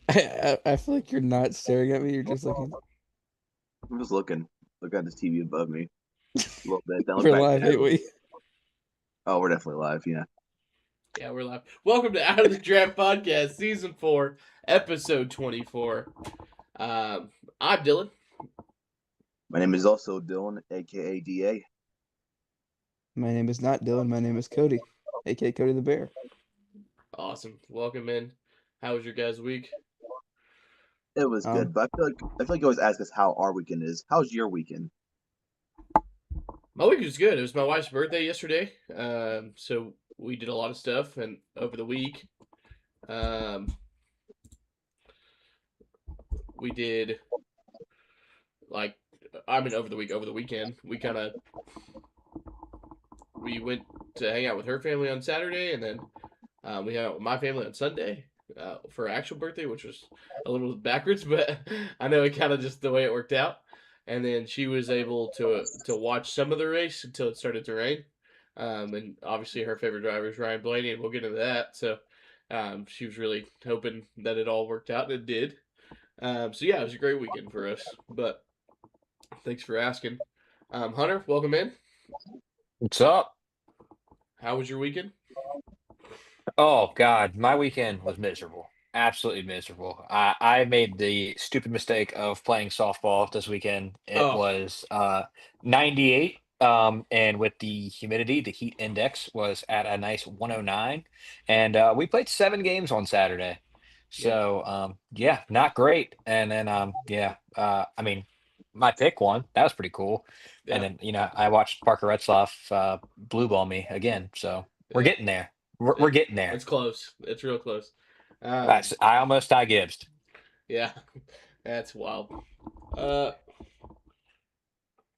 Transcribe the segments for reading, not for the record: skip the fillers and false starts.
I feel like you're not staring at me. You're just looking. I'm just looking. Look at this TV above me a little bit. Then look We're back live, down. ain't we? Oh, we're definitely live. Yeah. Yeah, we're live. Welcome to Out of the Draft Podcast, Season 4, Episode 24. Um, I'm Dylan. My name is also Dylan, aka DA. My name is not Dylan. My name is Cody, aka Cody the Bear. Awesome. Welcome in. How was your guys' week? It was Um, good, but I feel like you always ask us how our weekend is. How's your weekend? My week was good. It was my wife's birthday yesterday. So we did a lot of stuff, and over the week, um, we did over the weekend, we went to hang out with her family on Saturday, and then we hung out with my family on Sunday for her actual birthday, which was a little backwards, but I know it kind of just the way it worked out. And then she was able to watch some of the race until it started to rain. And obviously her favorite driver is Ryan Blaney, and we'll get into that. So she was really hoping that it all worked out, and it did. So yeah, it was a great weekend for us. But thanks for asking. Hunter, welcome in. What's up? How was your weekend? Oh God, my weekend was miserable. Absolutely miserable. I made the stupid mistake of playing softball this weekend. It Oh, was 98, and with the humidity, the heat index was at a nice 109, and we played 7 games on Saturday. yeah, So yeah, not great. And then yeah, I mean, my pick won. That was pretty cool. And yeah, then I watched Parker Retzlaff blue ball me again. So we're yeah. getting there. We're It, getting there. it's close. It's real close. Um, I almost die Gibbs. yeah, that's wild. Uh,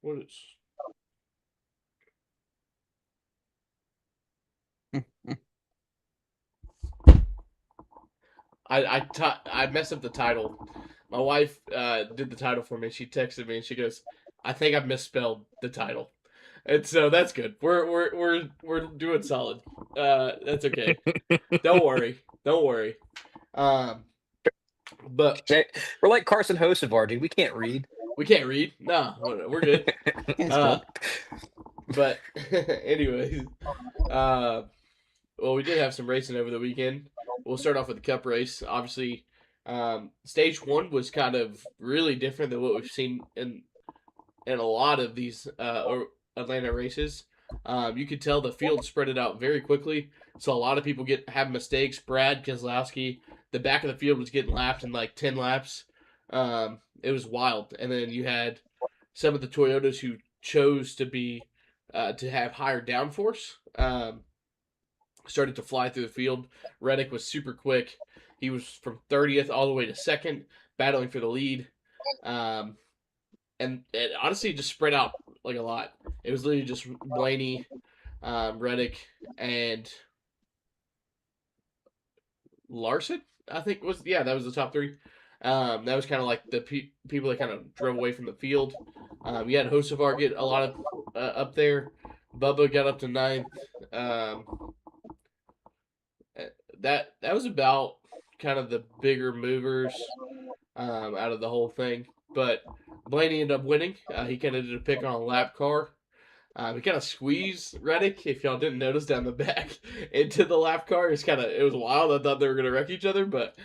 what is? I messed up the title. My wife did the title for me. She texted me and she goes, "I think I misspelled the title," and so that's good. We're doing solid. That's okay. Don't worry. Don't worry. Um, but Say- We're like Carson Hocevar, dude. We can't read. we can't read. No, we're good. can't Uh, spell. but anyways, uh, well, we did have some racing over the weekend. We'll start off with the Cup race. Obviously, stage one was kind of really different than what we've seen in a lot of these Atlanta races. You could tell the field spread it out very quickly, so a lot of people have mistakes. Brad Keselowski, the back of the field was getting lapped in like 10 laps. It was wild, and then you had some of the Toyotas who chose to have higher downforce. Started to fly through the field. Reddick was super quick. He was from 30th all the way to second, battling for the lead. Um, and it honestly just spread out like a lot. It was literally just Blaney, Reddick, and Larson. I think that was the top three. That was kind of like the people that kind of drove away from the field. You had Hocevar get a lot of up there. Bubba got up to ninth. That was about kind of the bigger movers out of the whole thing. But Blaney ended up winning. He kind of did a pick on a lap car. He kind of squeezed Reddick, if y'all didn't notice, down the back into the lap car. It was wild. I thought they were gonna wreck each other, but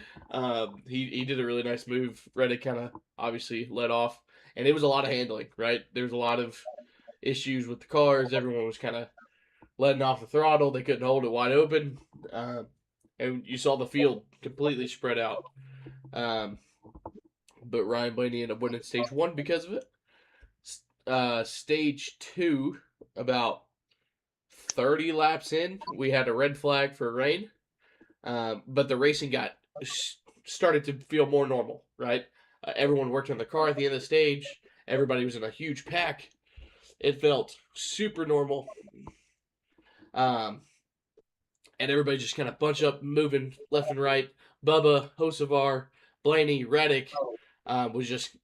he did a really nice move. Reddick kind of obviously led off, and it was a lot of handling. Right, there was a lot of issues with the cars. Everyone was kind of letting off the throttle. They couldn't hold it wide open, and you saw the field completely spread out. Um, but Ryan Blaney ended up winning stage one because of it. Stage two, about 30 laps in, we had a red flag for rain, but the racing started to feel more normal, right? Everyone worked on the car at the end of the stage. Everybody was in a huge pack. It felt super normal. Um, and everybody just kind of bunched up, moving left and right. Bubba, Hocevar, Blaney, Reddick was just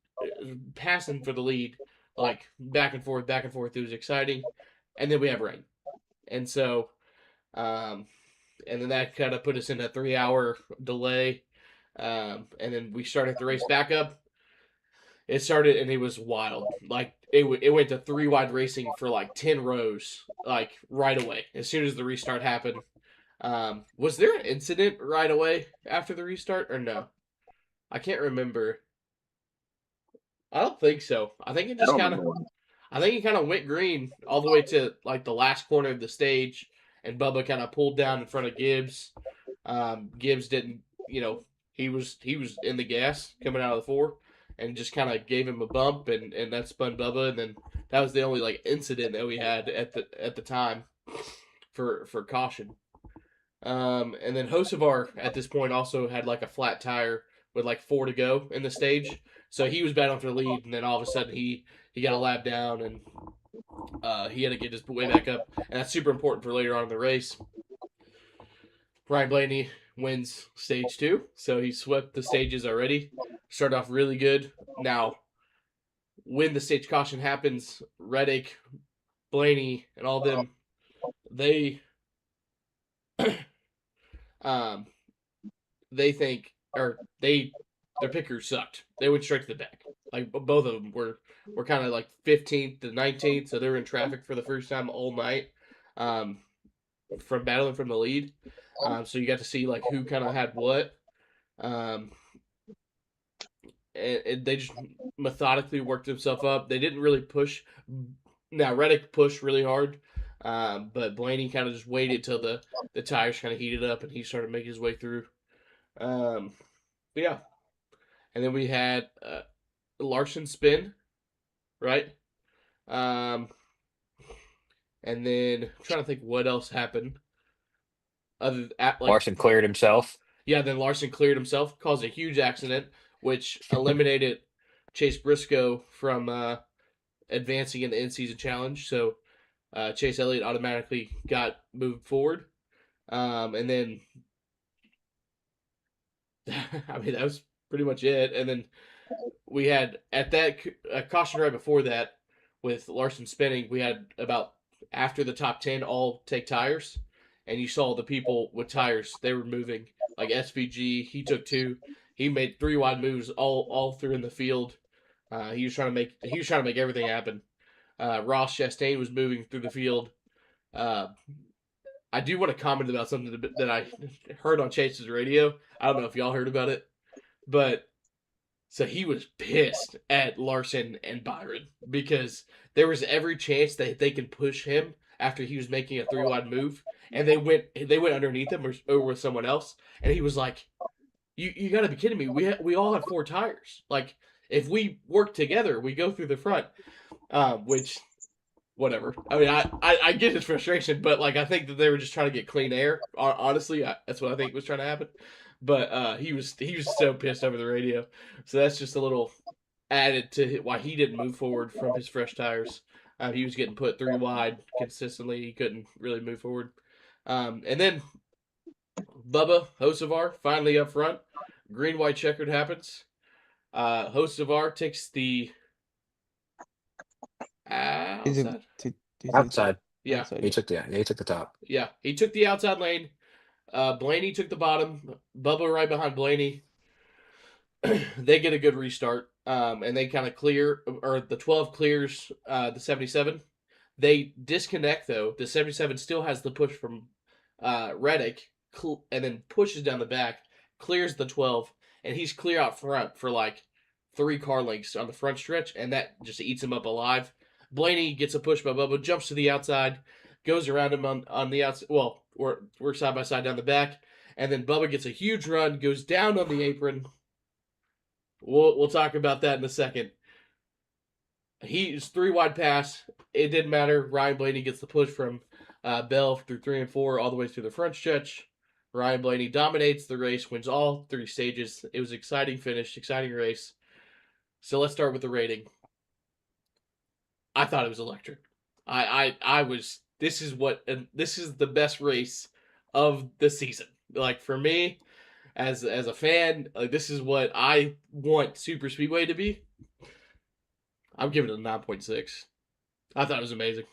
passing for the lead, like back and forth, back and forth. It was exciting. And then we have rain. And so, and then that kind of put us in a 3 hour delay. And then we started the race back up. It started and it was wild. Like it went to 3 wide racing for like 10 rows, like right away as soon as the restart happened. Was there an incident right away after the restart or no? I can't remember. I don't think so. I think it I just don't kind of. remember. I think it kind of went green all the way to like the last corner of the stage, and Bubba kind of pulled down in front of Gibbs. Gibbs didn't, he was in the gas coming out of the four, and just kind of gave him a bump, and that spun Bubba, and then that was the only like incident that we had at the time for caution. And then Hocevar at this point also had like a flat tire with like 4 to go in the stage, so he was battling for the lead, and then all of a sudden he got a lap down, and he had to get his way back up, and that's super important for later on in the race. Ryan Blaney wins stage 2, so he swept the stages already. Started off really good. Now, when the stage caution happens, Reddick, Blaney, and all them, they um, they think or their pickers sucked. They went straight to the back. Like both of them were kind of like 15th to 19th, so they were in traffic for the first time all night, um, from battling from the lead. So you got to see like who kind of had what, um, and they just methodically worked themselves up. They didn't really push. Now Reddick pushed really hard, but Blaney kind of just waited till the tires kind of heated up and he started making his way through. But yeah, and then we had Larson spin, right? Um, and then I'm trying to think what else happened. Other at like Larson cleared himself. Yeah, then Larson cleared himself, caused a huge accident, which eliminated Chase Briscoe from advancing in the in-season challenge. So Chase Elliott automatically got moved forward, and then I mean that was pretty much it. And then we had at that caution right before that with Larson spinning, we had about after the top 10 all take tires, and you saw the people with tires they were moving like SVG. He took 2. He made 3 wide moves all through in the field. He was trying to make everything happen. Ross Chastain was moving through the field. Uh, I do want to comment about something that I heard on Chase's radio. I don't know if y'all heard about it, but so he was pissed at Larson and Byron because there was every chance that they could push him after he was making a 3 wide move, and they went underneath him or with someone else, and he was like, "You got to be kidding me! We all have 4 tires. Like if we work together, we go through the front." Which whatever. I mean, I get his frustration, but like I think that they were just trying to get clean air. Honestly, that's what I think was trying to happen. But he was so pissed over the radio. So that's just a little added to why he didn't move forward from his fresh tires. He was getting put 3 wide consistently. He couldn't really move forward. And then Bubba Hocevar finally up front. Green white checkered happens. Hocevar takes the He's outside. Outside. Yeah, outside. He took the top. yeah. He took the outside lane. Blaney took the bottom. Bubba right behind Blaney. They get a good restart. And they kind of clear, or the 12 clears the 77. They disconnect though. The 77 still has the push from Reddick, and then pushes down the back, clears the 12, and he's clear out front for like 3 car lengths on the front stretch, and that just eats him up alive. Blaney gets a push by Bubba, jumps to the outside, goes around him on the outside. Well, we're side by side down the back, and then Bubba gets a huge run, goes down on the apron. We'll talk about that in a second. He's 3 wide pass. It didn't matter. Ryan Blaney gets the push from Bell through 3 and 4 all the way through the front stretch. Ryan Blaney dominates the race, wins all 3 stages. It was an exciting finish, exciting race. So let's start with the rating. I thought it was electric. I was. This is the best race of the season. Like for me, as a fan, like this is what I want Super Speedway to be. I'm giving it a 9.6. I thought it was amazing.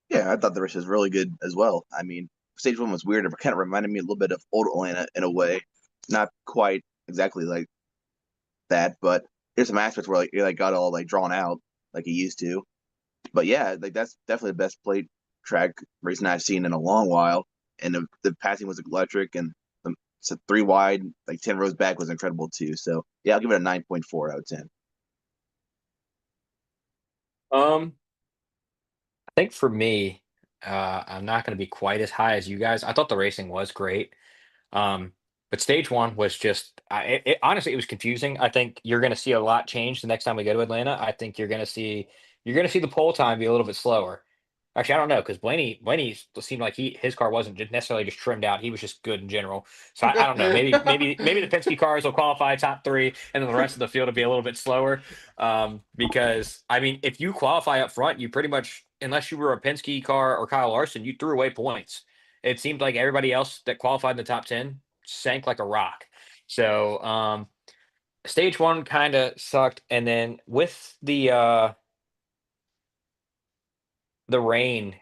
Yeah, I thought the race was really good as well. I mean, stage one was weird. It kind of reminded me a little bit of old Atlanta in a way, not quite exactly like that, but there's some aspects where like it like got all like drawn out like it used to. But yeah, like that's definitely the best plate track racing I've seen in a long while, and the passing was electric, and so 3 wide, like 10 rows back was incredible too. So yeah, I'll give it a 9.4 out of 10. Um, I think for me, I'm not going to be quite as high as you guys. I thought the racing was great. Um, but stage one was just, honestly, it was confusing. I think you're going to see a lot change the next time we go to Atlanta. I think you're going to see the pole time be a little bit slower. Actually, I don't know because Blaney seemed like his car wasn't just necessarily just trimmed out. He was just good in general. So I don't know. Maybe the Penske cars will qualify top three, and then the rest of the field will be a little bit slower. Because I mean, if you qualify up front, you pretty much, unless you were a Penske car or Kyle Larson, you threw away points. It seemed like everybody else that qualified in the top 10 sank like a rock. So stage one kind of sucked, and then with the rain,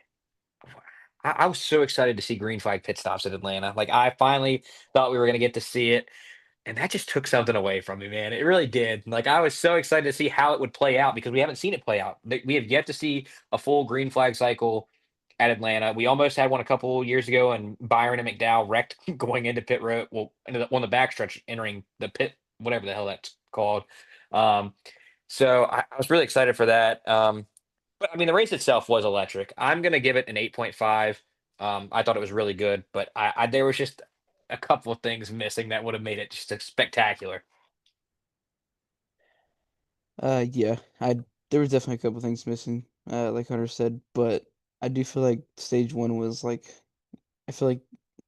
I was so excited to see green flag pit stops at Atlanta. Like I finally thought we were gonna get to see it. And that just took something away from me, man. It really did. Like I was so excited to see how it would play out because we haven't seen it play out. We have yet to see a full green flag cycle at Atlanta. We almost had one a couple years ago, and Byron and McDowell wrecked going into pit road. Well, on the backstretch, entering the pit, whatever the hell that's called. Um, so I was really excited for that. But I mean, the race itself was electric. I'm gonna give it an 8.5. I thought it was really good, but there was just a couple of things missing that would have made it just a spectacular. Yeah, I there was definitely a couple things missing, like Hunter said, but I do feel like stage one was like I feel like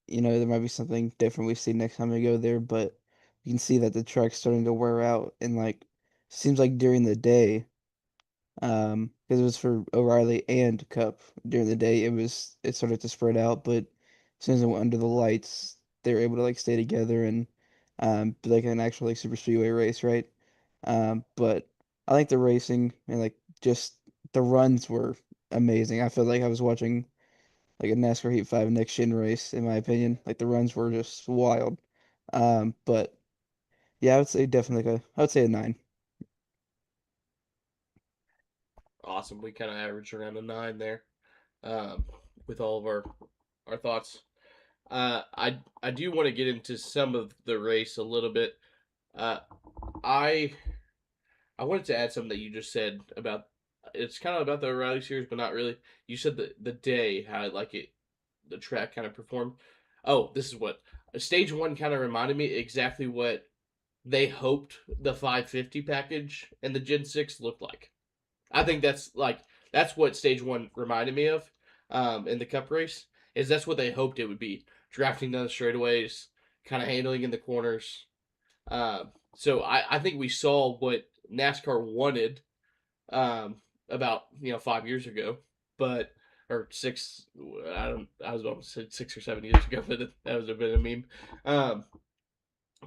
there might be something different we see next time we go there, but you can see that the track's starting to wear out and like seems like during the day. Because it was for O'Reilly and Cup during the day. It started to spread out, but as soon as it went under the lights, they were able to like stay together and be like an actual like super speedway race, right? But I like the racing and like just the runs were amazing. I felt like I was watching like a NASCAR Heat 5 next gen race, in my opinion. Like the runs were just wild. But yeah, I would say definitely I would say a 9. Awesome. We kind of averaged around a 9 there, um, with all of our thoughts. I do want to get into some of the race a little bit. Uh, I I wanted to add something that you just said about, it's kind of about the O'Reilly series, but not really. You said the day how like it the track kind of performed. Oh, this is what stage one kind of reminded me exactly what they hoped the 550 package and the Gen 6 looked like. I think that's what stage one reminded me of, in the Cup race. Is that's what they hoped it would be, drafting down the straightaways, kind of handling in the corners. So I think we saw what NASCAR wanted, about 5 years ago, but or six. I was almost said 6 or 7 years ago, but that was a bit of a meme.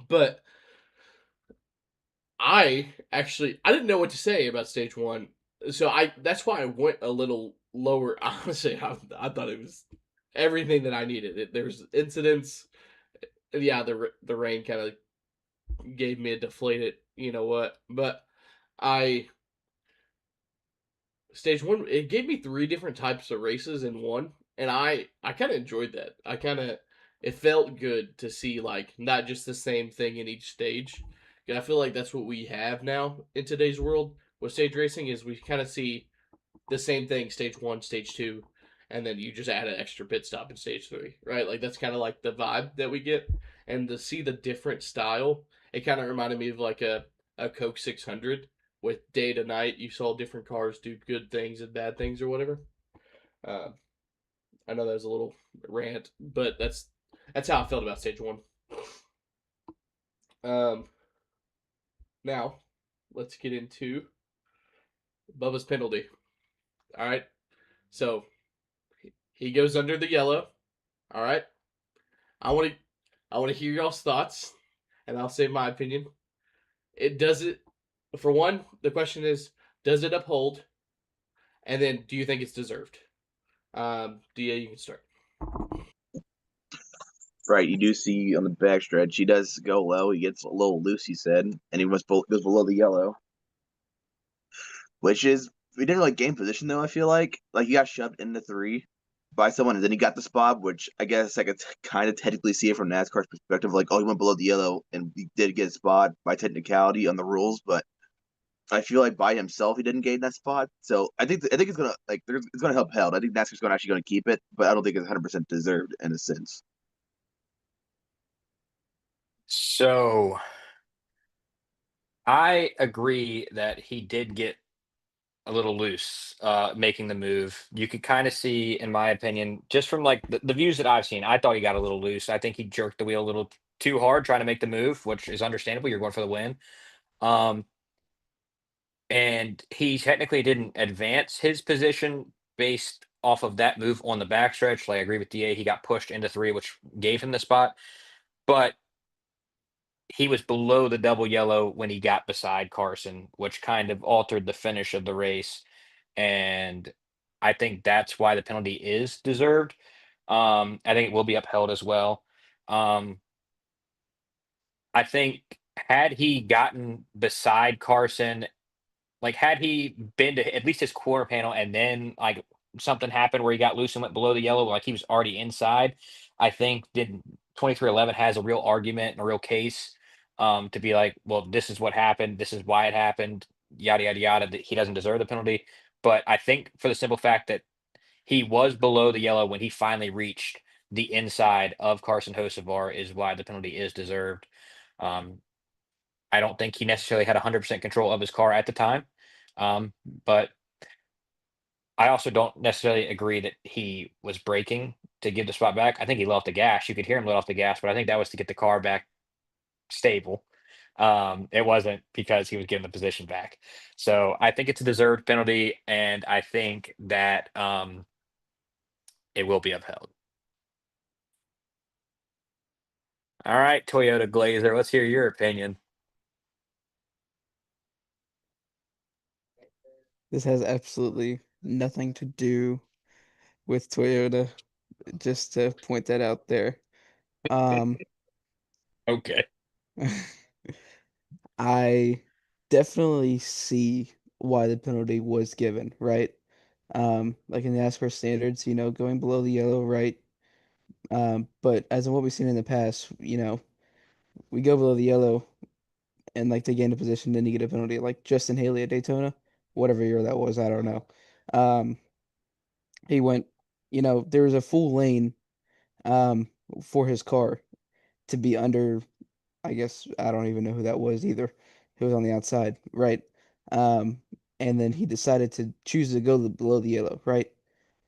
But I didn't know what to say about stage one, so I that's why I went a little lower. Honestly, I thought it was everything that I needed. There was incidents. Yeah, the rain kind of gave me a deflated, what, but I stage one it gave me three different types of races in one, and I kind of enjoyed that. It felt good to see like not just the same thing in each stage. And I feel like that's what we have now in today's world with stage racing is we kind of see the same thing stage one, stage two, and then you just add an extra pit stop in stage three, right? Like that's kind of like the vibe that we get, and to see the different style, it kind of reminded me of like a Coke 600 with day to night. You saw different cars do good things and bad things or whatever. Uh, I know that was a little rant, but that's how I felt about stage one. Um, Now let's get into Bubba's penalty. All right, so he goes under the yellow. All right, I want to I want to hear y'all's thoughts, and I'll say my opinion. It does it for one. The question is, does it uphold? And then, do you think it's deserved? DA, you can start. Right, you do see on the backstretch, he does go low. He gets a little loose, he said, and he goes below the yellow, which is we didn't really gain position though. I feel like he got shoved into three by someone, and then he got the spot, which I guess I could kind of technically see it from NASCAR's perspective. Like, oh, he went below the yellow, and he did get a spot by technicality on the rules, but I feel like by himself he didn't gain that spot. So I think it's gonna it's gonna help held. I think NASCAR's gonna actually gonna keep it, but I don't think it's 100% deserved in a sense. So I agree that he did get a little loose making the move. You could kind of see, in my opinion, just from like the views that I've seen, I thought he got a little loose. I think he jerked the wheel a little too hard trying to make the move, which is understandable. You're going for the win. Um, and he technically didn't advance his position based off of that move on the backstretch. Like I agree with DA, he got pushed into three, which gave him the spot. But he was below the double yellow when he got beside Carson, which kind of altered the finish of the race. And I think that's why the penalty is deserved. I think it will be upheld as well. Um, I think had he gotten beside Carson, like had he been to at least his quarter panel and then like something happened where he got loose and went below the yellow, like he was already inside, I think did 2311 has a real argument and a real case to be like, well, this is what happened, this is why it happened, yada yada yada. That he doesn't deserve the penalty. But I think for the simple fact that he was below the yellow when he finally reached the inside of Carson Hocevar is why the penalty is deserved. Um, I don't think he necessarily had 100% control of his car at the time. But I also don't necessarily agree that he was braking to give the spot back. I think he let off the gas. You could hear him let off the gas, but I think that was to get the car back stable. It wasn't because he was giving the position back. So I think it's a deserved penalty, and I think that it will be upheld. All right, Toyota Glazer, let's hear your opinion. This has absolutely nothing to do with Toyota, just to point that out there. Um, Okay. I definitely see why the penalty was given, right? Like in the NASCAR standards, going below the yellow, right? But as in what we've seen in the past, we go below the yellow and like they gain a position, then you get a penalty. Like Justin Haley at Daytona, whatever year that was, I don't know. Um, he went, there was a full lane um for his car to be under. I guess I don't even know who that was either. He was on the outside, right? Um, and then he decided to choose to go below the yellow, right?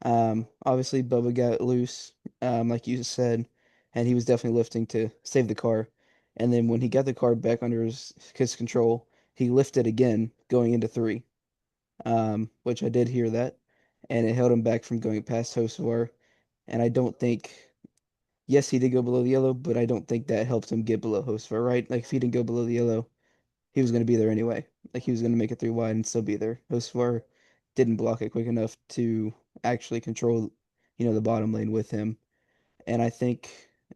Obviously Bubba got loose, like you said, and he was definitely lifting to save the car. And then when he got the car back under his control, he lifted again going into three, which I did hear that, and it held him back from going past Hocevar. And I don't think, yes, he did go below the yellow, but I don't think that helped him get below Hocevar, right? Like if he didn't go below the yellow, he was going to be there anyway. Like he was going to make it three wide and still be there. Hocevar didn't block it quick enough to actually control, the bottom lane with him. And I think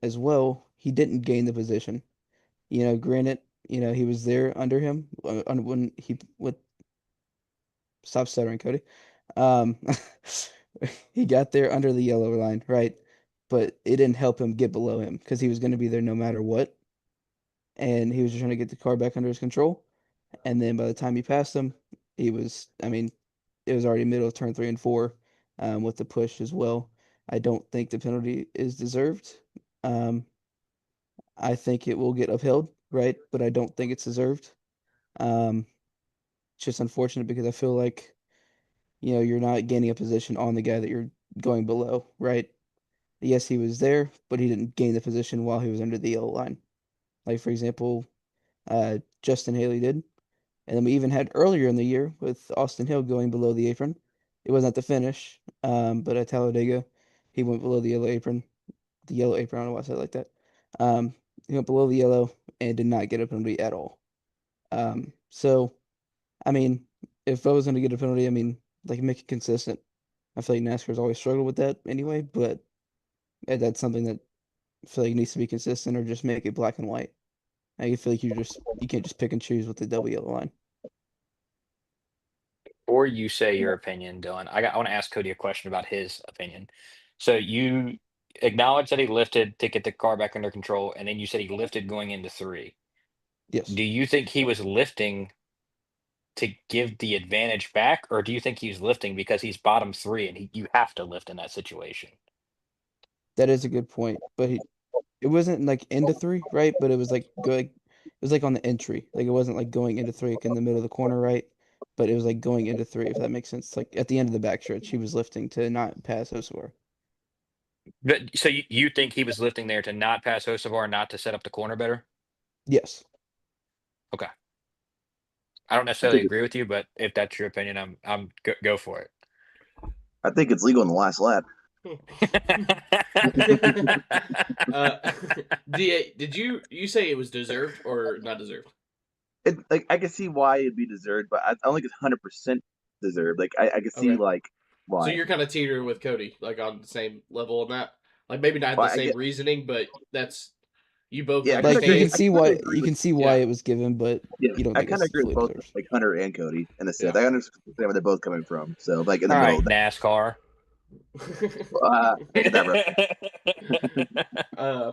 as well, he didn't gain the position. Granted, he was there under him when he would stop stuttering, Cody. Um, he got there under the yellow line, right? But it didn't help him get below him because he was going to be there no matter what. And he was just trying to get the car back under his control. And then by the time he passed him, I mean, it was already middle of turn three and four, with the push as well. I don't think the penalty is deserved. Um, I think it will get upheld, right? But I don't think it's deserved. Um, it's just unfortunate because I feel like, you're not gaining a position on the guy that you're going below, right? Yes, he was there, but he didn't gain the position while he was under the yellow line. Like, for example, Justin Haley did. And then we even had earlier in the year with Austin Hill going below the apron. It wasn't at the finish, but at Talladega, he went below the yellow apron. The yellow apron, I don't know why I said it like that. He went below the yellow and did not get a penalty at all. So, I mean, if I was going to get a penalty, I mean, like make it consistent. I feel like NASCAR's always struggled with that anyway, but that's something that feel like it needs to be consistent or just make it black and white. I feel like you can't just pick and choose with the double yellow line. Before you say your opinion, Dylan, I want to ask Cody a question about his opinion. So you acknowledge that he lifted to get the car back under control, and then you said he lifted going into 3. Yes, Do you think he was lifting to give the advantage back, or do you think he's lifting because he's bottom 3 and you have to lift in that situation? that is a good point. But it wasn't like into 3, right? But it was like good. It was like on the entry. Like it wasn't like going into 3 like in the middle of the corner, right? But it was like going into 3, if that makes sense. Like at the end of the backstretch, he was lifting to not pass Hocevar. But so you think he was lifting there to not pass Hocevar, not to set up the corner better? Yes. Okay. I don't I necessarily think agree with you, but if that's your opinion, I'm go for it. I think it's legal in the last lap. DA, did you say it was deserved or not deserved? It like I can see why it'd be deserved, but I don't think it's 100% deserved. Like I can see Okay. like So why. you're kind of teetering with Cody, like on the same level on that. Like maybe not the Why I same get reasoning, but that's you both yeah, I like kind of Like you agree. can staying. I see kind of why agree with Yeah, it was given, but yeah, you don't I think kind of it's agree with fully both deserved. like Hunter and Cody in the sense. yeah. I understand where they're both coming from. So like in the All middle right, of that. NASCAR. Get that reference. uh,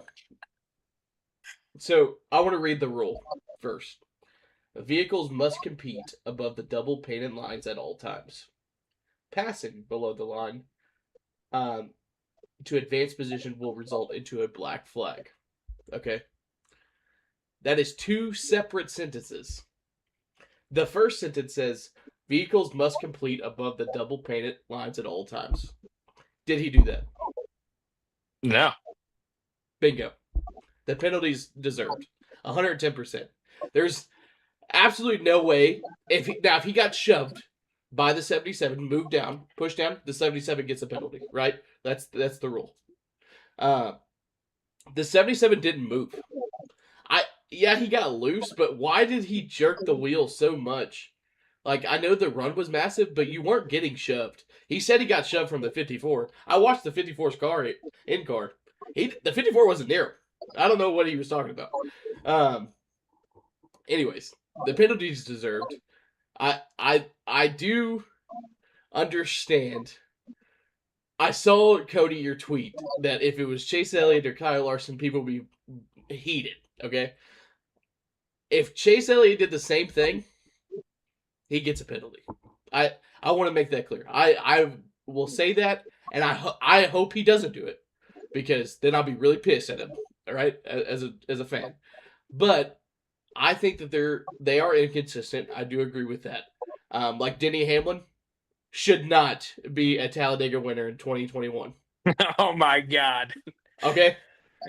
so I want to read the rule first. Vehicles must compete above the double painted lines at all times. Passing below the line um, to advanced position will result into a black flag. Okay, that is 2 separate sentences. The first sentence says vehicles must complete above the double painted lines at all times. Did he do that? No. Bingo. The penalty's deserved. 110%. There's absolutely no way if he got shoved by the 77, moved down, pushed down, the 77 gets a penalty, right? That's the rule. The 77 didn't move. Yeah, he got loose, but why did he jerk the wheel so much? Like, I know the run was massive, but you weren't getting shoved. He said he got shoved from the 54. I watched the 54's car. The 54 wasn't near him. I don't know what he was talking about. Anyways, the penalty's deserved. I do understand. I saw, Cody, your tweet that if it was Chase Elliott or Kyle Larson, people would be heated. Okay, if Chase Elliott did the same thing, he gets a penalty. I want to make that clear. I will say that, and I hope he doesn't do it because then I'll be really pissed at him. All right, as a fan, but I think that they are inconsistent. I do agree with that. Like Denny Hamlin should not be a Talladega winner in 2021. Oh my God. Okay,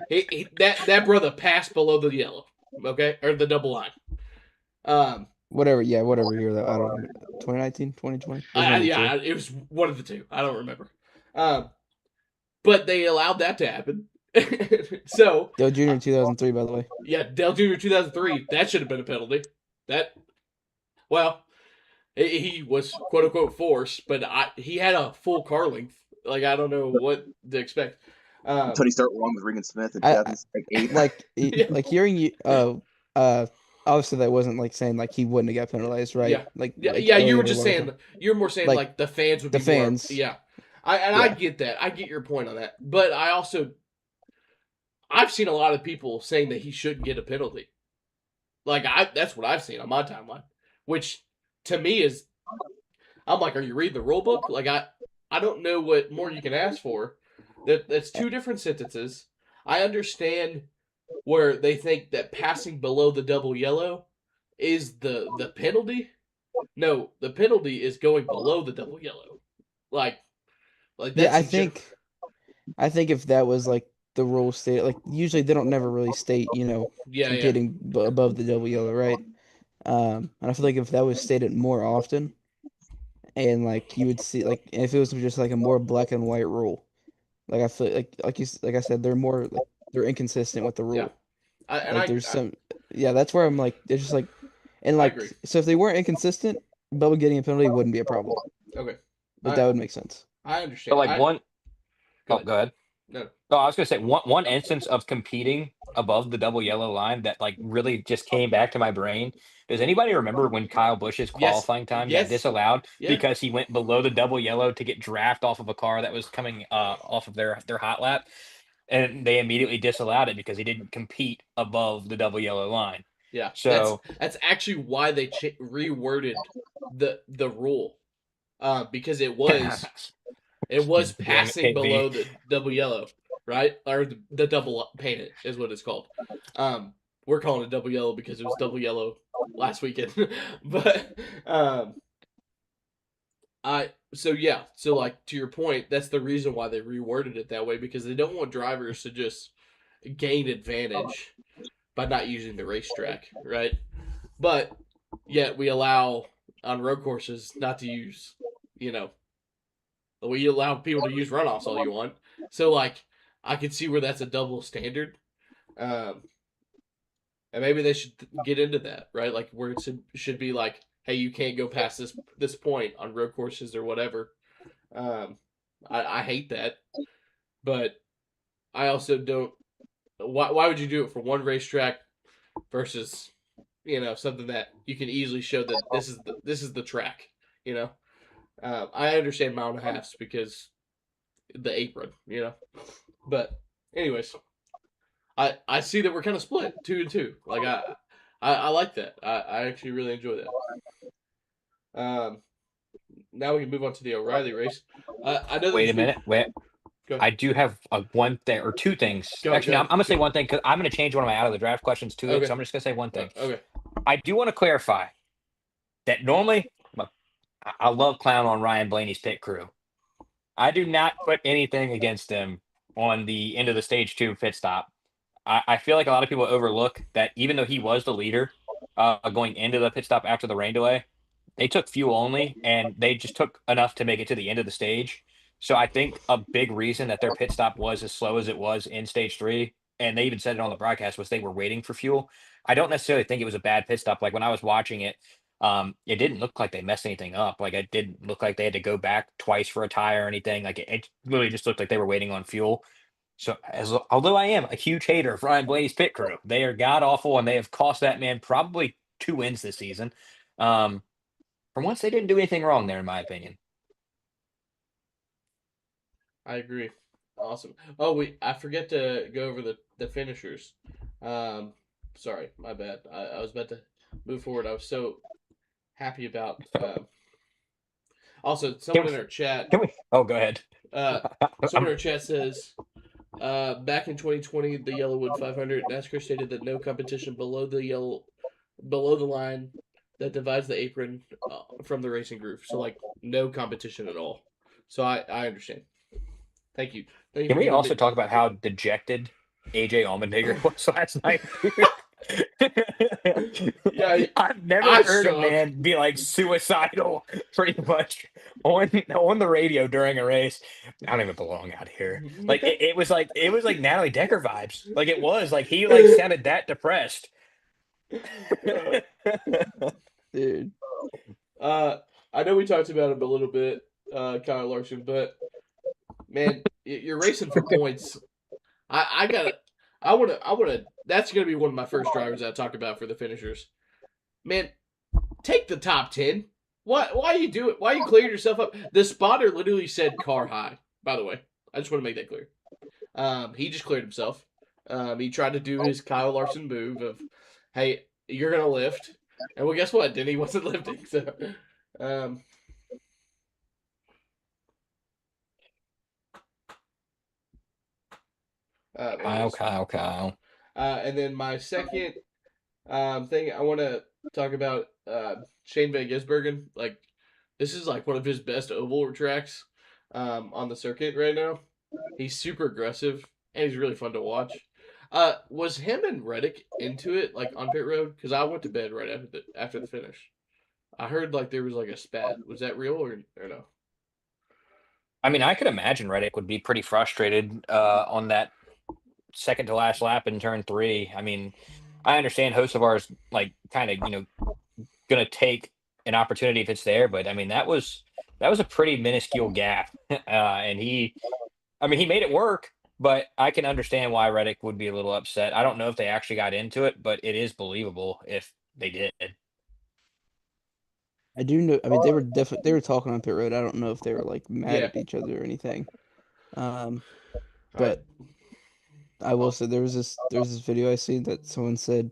that brother passed below the yellow. Okay, or the double line. Whatever year that I don't remember. 2019, 2020. It was one of the two. It was one of the two. I don't remember. But they allowed that to happen. So Dale Jr. in 2003, by the way. yeah, Dale Jr. 2003. That should have been a penalty. Well, he was quote unquote forced, but he had a full car length. Like I don't know what to expect. Until he started wrong with Regan Smith in I 2008. like like hearing you. Obviously that wasn't like saying like he wouldn't have got penalized, right? Yeah. You were Elliott or just saying whatever. you were more saying like the fans would be the fans. more. Yeah, I get that. I get your point on that, but I've seen a lot of people saying that he shouldn't get a penalty. Like that's what I've seen on my timeline, which to me is, I'm like, are you reading the rule book? Like I don't know what more you can ask for. That's 2 different sentences. I understand where they think that passing below the double yellow is the penalty. No, the penalty is going below the double yellow. Like Yeah, that's a joke. I think if that was like the rule state, like usually they don't never really state, Yeah. competing above the double yellow, right? And I feel like if that was stated more often, and like you would see, like if it was just like a more black and white rule, like I feel like I said, they're inconsistent with the Yeah. rule. Like I there's some, yeah, that's where I'm like, it's just like, and I like, agree. so if they weren't inconsistent, Bubba getting a penalty wouldn't be a problem, Okay. but that would make sense. I So understand. like one. Go Oh, ahead. go ahead. No. Oh, I was gonna say one instance of competing above the double yellow line that like really just came back to my brain. Does anybody remember when Kyle Busch's Yes. qualifying time got Yes. disallowed Yeah. because he went below the double yellow to get draft off of a car that was coming off of their hot lap, and they immediately disallowed it because he didn't compete above the double yellow line. Yeah. So That's actually why they reworded the rule. Because it was damn it, passing KB. below the double yellow, right? Or the double painted is what it's called. We're calling it double yellow because it was double yellow last weekend. But so like to your point, that's the reason why they reworded it that way, because they don't want drivers to just gain advantage by not using the racetrack, right? But yet we allow on road courses not to use, you know, we allow people to use runoffs all you want. So like I could see where that's a double standard. Um, and maybe they should get into that, right? Like where it should be like, hey, you can't go past this point on road courses or whatever. Um, I hate that, but I also don't. Why would you do it for one racetrack versus something that you can easily show that this is the track? You know, I understand mile and a halfs because the apron, But anyways, I see that we're kind of split 2-2. Like I like that. I actually really enjoy that. Now we can move on to the O'Reilly race. I know that Wait a this week. minute. Wait. Go I do have one thing or two things. go Actually, no, go I'm gonna say go. one thing because I'm gonna change one of my out of the draft questions to it. So Okay. I'm just gonna say one thing. Okay. I do want to clarify that normally I love clown on Ryan Blaney's pit crew. I do not put anything against them on the end of the stage 2 pit stop. I feel like a lot of people overlook that even though he was the leader going into the pit stop after the rain delay, they took fuel only and they just took enough to make it to the end of the stage. So I think a big reason that their pit stop was as slow as it was in stage 3, and they even said it on the broadcast, was they were waiting for fuel. I don't necessarily think it was a bad pit stop. Like when I was watching it, it didn't look like they messed anything up. Like it didn't look like they had to go back twice for a tire or anything. Like it literally just looked like they were waiting on fuel. So, although I am a huge hater of Ryan Blaney's pit crew, they are god awful, and they have cost that man probably 2 wins this season. Um, for once, they didn't do anything wrong there, in my opinion. I agree. Awesome. Oh, I forget to go over the finishers. Sorry, my bad. I was about to move forward. I was so happy about. Also, Can someone we? in our chat. Can we? Oh, go ahead. Uh, someone in our chat says, back in 2020, the Yellowwood 500, NASCAR stated that no competition below the line that divides the apron from the racing groove. So like no competition at all. So I understand. Thank you. Thank you Can for we giving also me. talk about how dejected AJ Allmendinger was last night? Yeah, I've never I heard a shook. man be like suicidal pretty much on the radio during a race. I don't even belong out here. Like it was like Natalie Decker vibes. Like it was like he like sounded that depressed. Dude. I know we talked about him a little bit, Kyle Larson, but man, you're racing for points. I gotta. I wanna. That's gonna be one of my first drivers that I talk about for the finishers. Man, take the top 10. Why you do it? Why you cleared yourself up? The spotter literally said car high. By the way, I just want to make that clear. He just cleared himself. He tried to do his Kyle Larson move of, hey, you're gonna lift, and well, guess what? Then he wasn't lifting. So, um, Kyle, anyways, Kyle, Kyle. and then my second thing I want to talk about Shane Van Gisbergen. Like, this is like one of his best oval tracks on the circuit right now. He's super aggressive and he's really fun to watch. Was him and Reddick into it like on pit road? Because I went to bed right after the finish. I heard like there was like a spat. Was that real or no? I mean, I could imagine Reddick would be pretty frustrated on that second to last lap in turn 3. I mean, I understand Hocevar's like kind of going to take an opportunity if it's there, but I mean that was a pretty minuscule gap, and I mean he made it work, But I can understand why Reddick would be a little upset. I don't know if they actually got into it, but it is believable if they did. I do know. I mean, they were talking on pit road. I don't know if they were like mad Yeah, at each other or anything. Um, I but I will oh, say there's this video I seen that someone said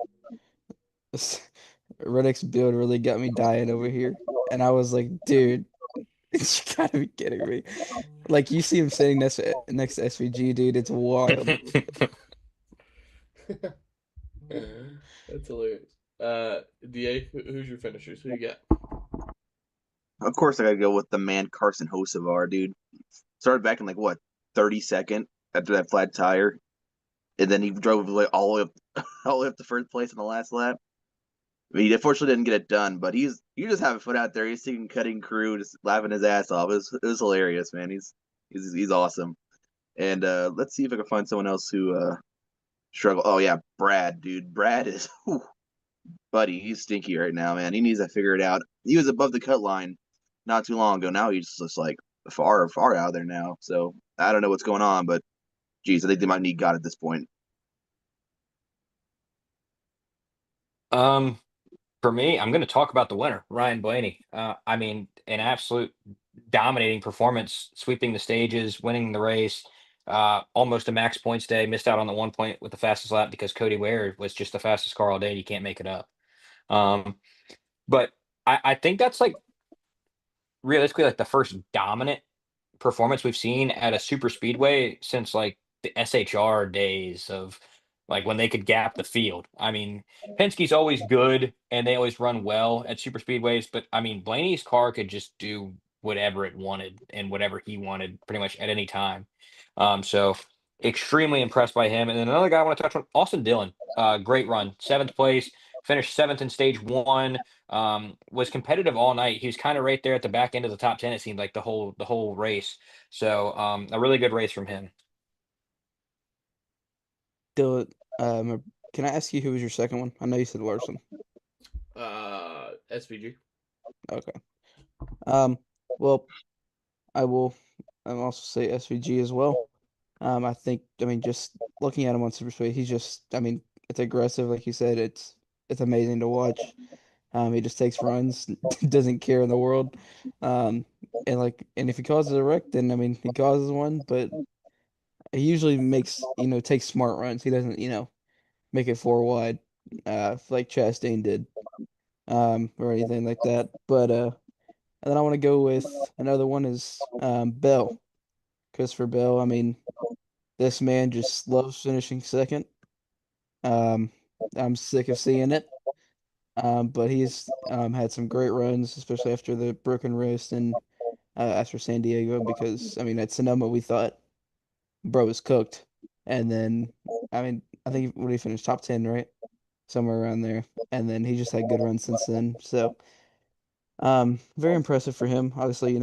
Reddick's build really got me dying over here, and I was like, dude, you gotta be kidding me. Like you see him sitting next to SVG, dude. It's wild. that's hilarious. Da, who's your finishers? Who you got? Of course, I gotta go with the man Carson Hocevar, dude. Started back in like what 32nd after that flat tire, and then he drove like all the way up, all the way up to first place in the last lap. I mean, he unfortunately didn't get it done, but you just having fun out there. He's seeing cutting crew, just laughing his ass off. It was hilarious, man. He's awesome. And let's see if I can find someone else who struggle. Oh yeah, Brad, dude. Brad is, whew, buddy. He's stinky right now, man. He needs to figure it out. He was above the cut line not too long ago. Now he's just like far out there now. So I don't know what's going on, but geez, I think they might need God at this point. um, for me, I'm going to talk about the winner, Ryan Blaney. I mean, an absolute dominating performance, sweeping the stages, winning the race. Almost a max points day. Missed out on the 1 point with the fastest lap because Cody Ware was just the fastest car all day. And you can't make it up. Um, but I think that's like realistically like the first dominant performance we've seen at a super speedway since like the SHR days of like when they could gap the field. I mean, Penske's always good and they always run well at super speedways, but I mean, Blaney's car could just do whatever it wanted and whatever he wanted pretty much at any time. So extremely impressed by him. And then another guy I want to touch on, Austin Dillon. Great run, seventh place, finished seventh in stage one. Was competitive all night. He was kind of right there at the back end of the top 10. It seemed like the whole race. So a really good race from him. Dylan, can I ask you who was your second one? I know you said Larson. SVG. Okay. Um, well, I will. I'll also say SVG as well. I think. I mean, just looking at him on Super Speed, he's just. I mean, it's aggressive, like you said. It's amazing to watch. He just takes runs, doesn't care in the world. Um, and if he causes a wreck, then I mean, he causes one. But he usually makes takes smart runs. He doesn't make it four wide, like Chastain did, or anything like that. But and then I want to go with another one is Bell, Christopher Bell. I mean, this man just loves finishing second. Um, I'm sick of seeing it. But he's had some great runs, especially after the broken wrist and after San Diego, because I mean at Sonoma we thought bro was cooked, and then I mean I think when he finished top 10, right, somewhere around there, and then he just had good runs since then. So very impressive for him. Obviously,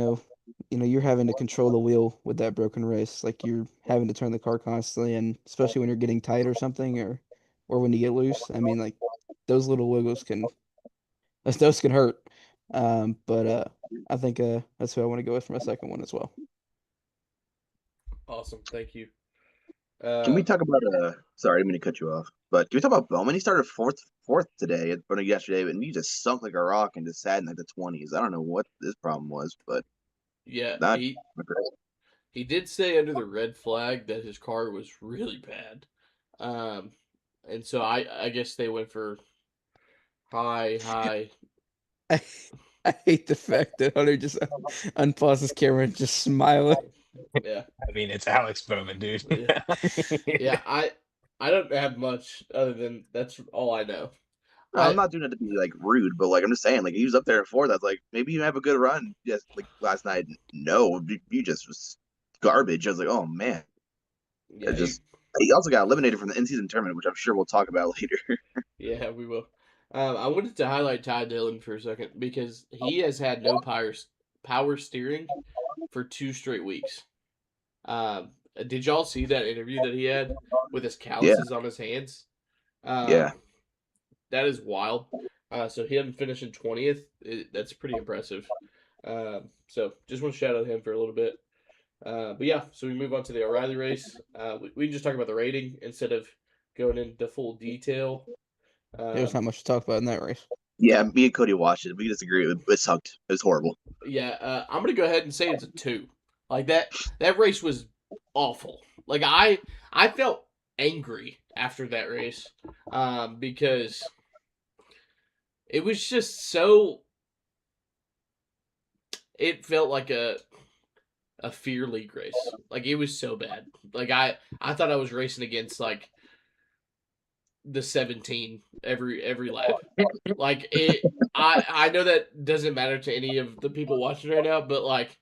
you're having to control the wheel with that broken wrist, like you're having to turn the car constantly, and especially when you're getting tight or something, or when you get loose. I mean, like those little wiggles can those can hurt. But I think that's who I want to go with for my second one as well. Awesome. Thank you. Can we Uh, talk about Sorry, I didn't mean to cut you off, but can we talk about Bowman? He started fourth today, or yesterday, and he just sunk like a rock and just sat in like the 20s. I don't know what his problem was, but yeah, not. he did say under the red flag that his car was really bad. Um, and so I guess they went for high. I, I hate the fact that Hunter just unpaused his camera and just smiling. Yeah, I mean, it's Alex Bowman, dude. yeah, yeah. I don't have much other than that's all I know. No, I'm I not doing it to be like rude, but like I'm just saying, like he was up there at fourth. I was like, maybe you have a good run. Yes, like last night. No, you just was garbage. I was like, oh man, it yeah just. He also got eliminated from the in-season tournament, which I'm sure we'll talk about later. yeah we will. I wanted to highlight Ty Dillon for a second because he has had no power steering for 2 straight weeks. Um, did y'all see that interview that he had with his Yeah, calluses on his hands? yeah. Um, that is wild. So him finishing 20th, that's pretty impressive. So just want to shout out him for a little bit. But yeah, so we move on to the O'Reilly race. We can just talk about the rating instead of going into full detail. There's not much to talk about in that race. Yeah, me and Cody watched it. We disagree. It sucked. It was horrible. Yeah, I'm gonna go ahead and say it's a 2. Like that race was awful. Like I felt angry after that race, because it was just so. It felt like a fear league race. Like it was so bad. Like I thought I was racing against like the 17 every lap. Like I know that doesn't matter to any of the people watching right now, but like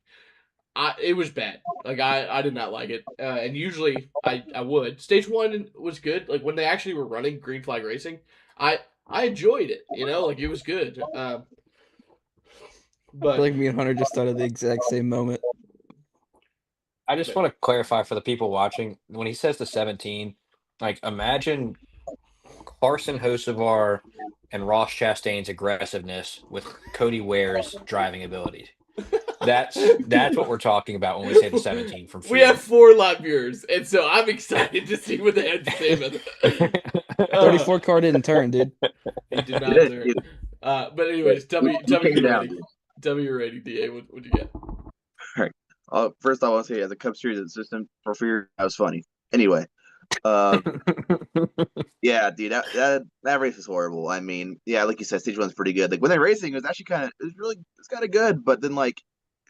it was bad. Like I did not like it. And usually I would. Stage 1 was good. Like when they actually were running green flag racing, I enjoyed it, like it was good. I feel But like me and Hunter just thought of the exact same moment. I just want to clarify for the people watching, when he says the 17, like imagine Carson Hocevar and Ross Chastain's aggressiveness with Cody Ware's driving abilities. That's what we're talking about when we say the 17 from we Fear. have 4 live viewers, and so I'm excited to see what they had to say about that. 34 car didn't turn, dude. He did not It turn. is. But anyways, tell me Came your down, rating. dude. Tell me your rating, DA. What you get? All right. First, I want to say, as a Cup Series assistant for Fear, that was funny. Anyway, yeah, dude, that race was horrible. I mean, yeah, like you said, stage 1's pretty good. Like when they're racing, it was actually it's kind of good. But then like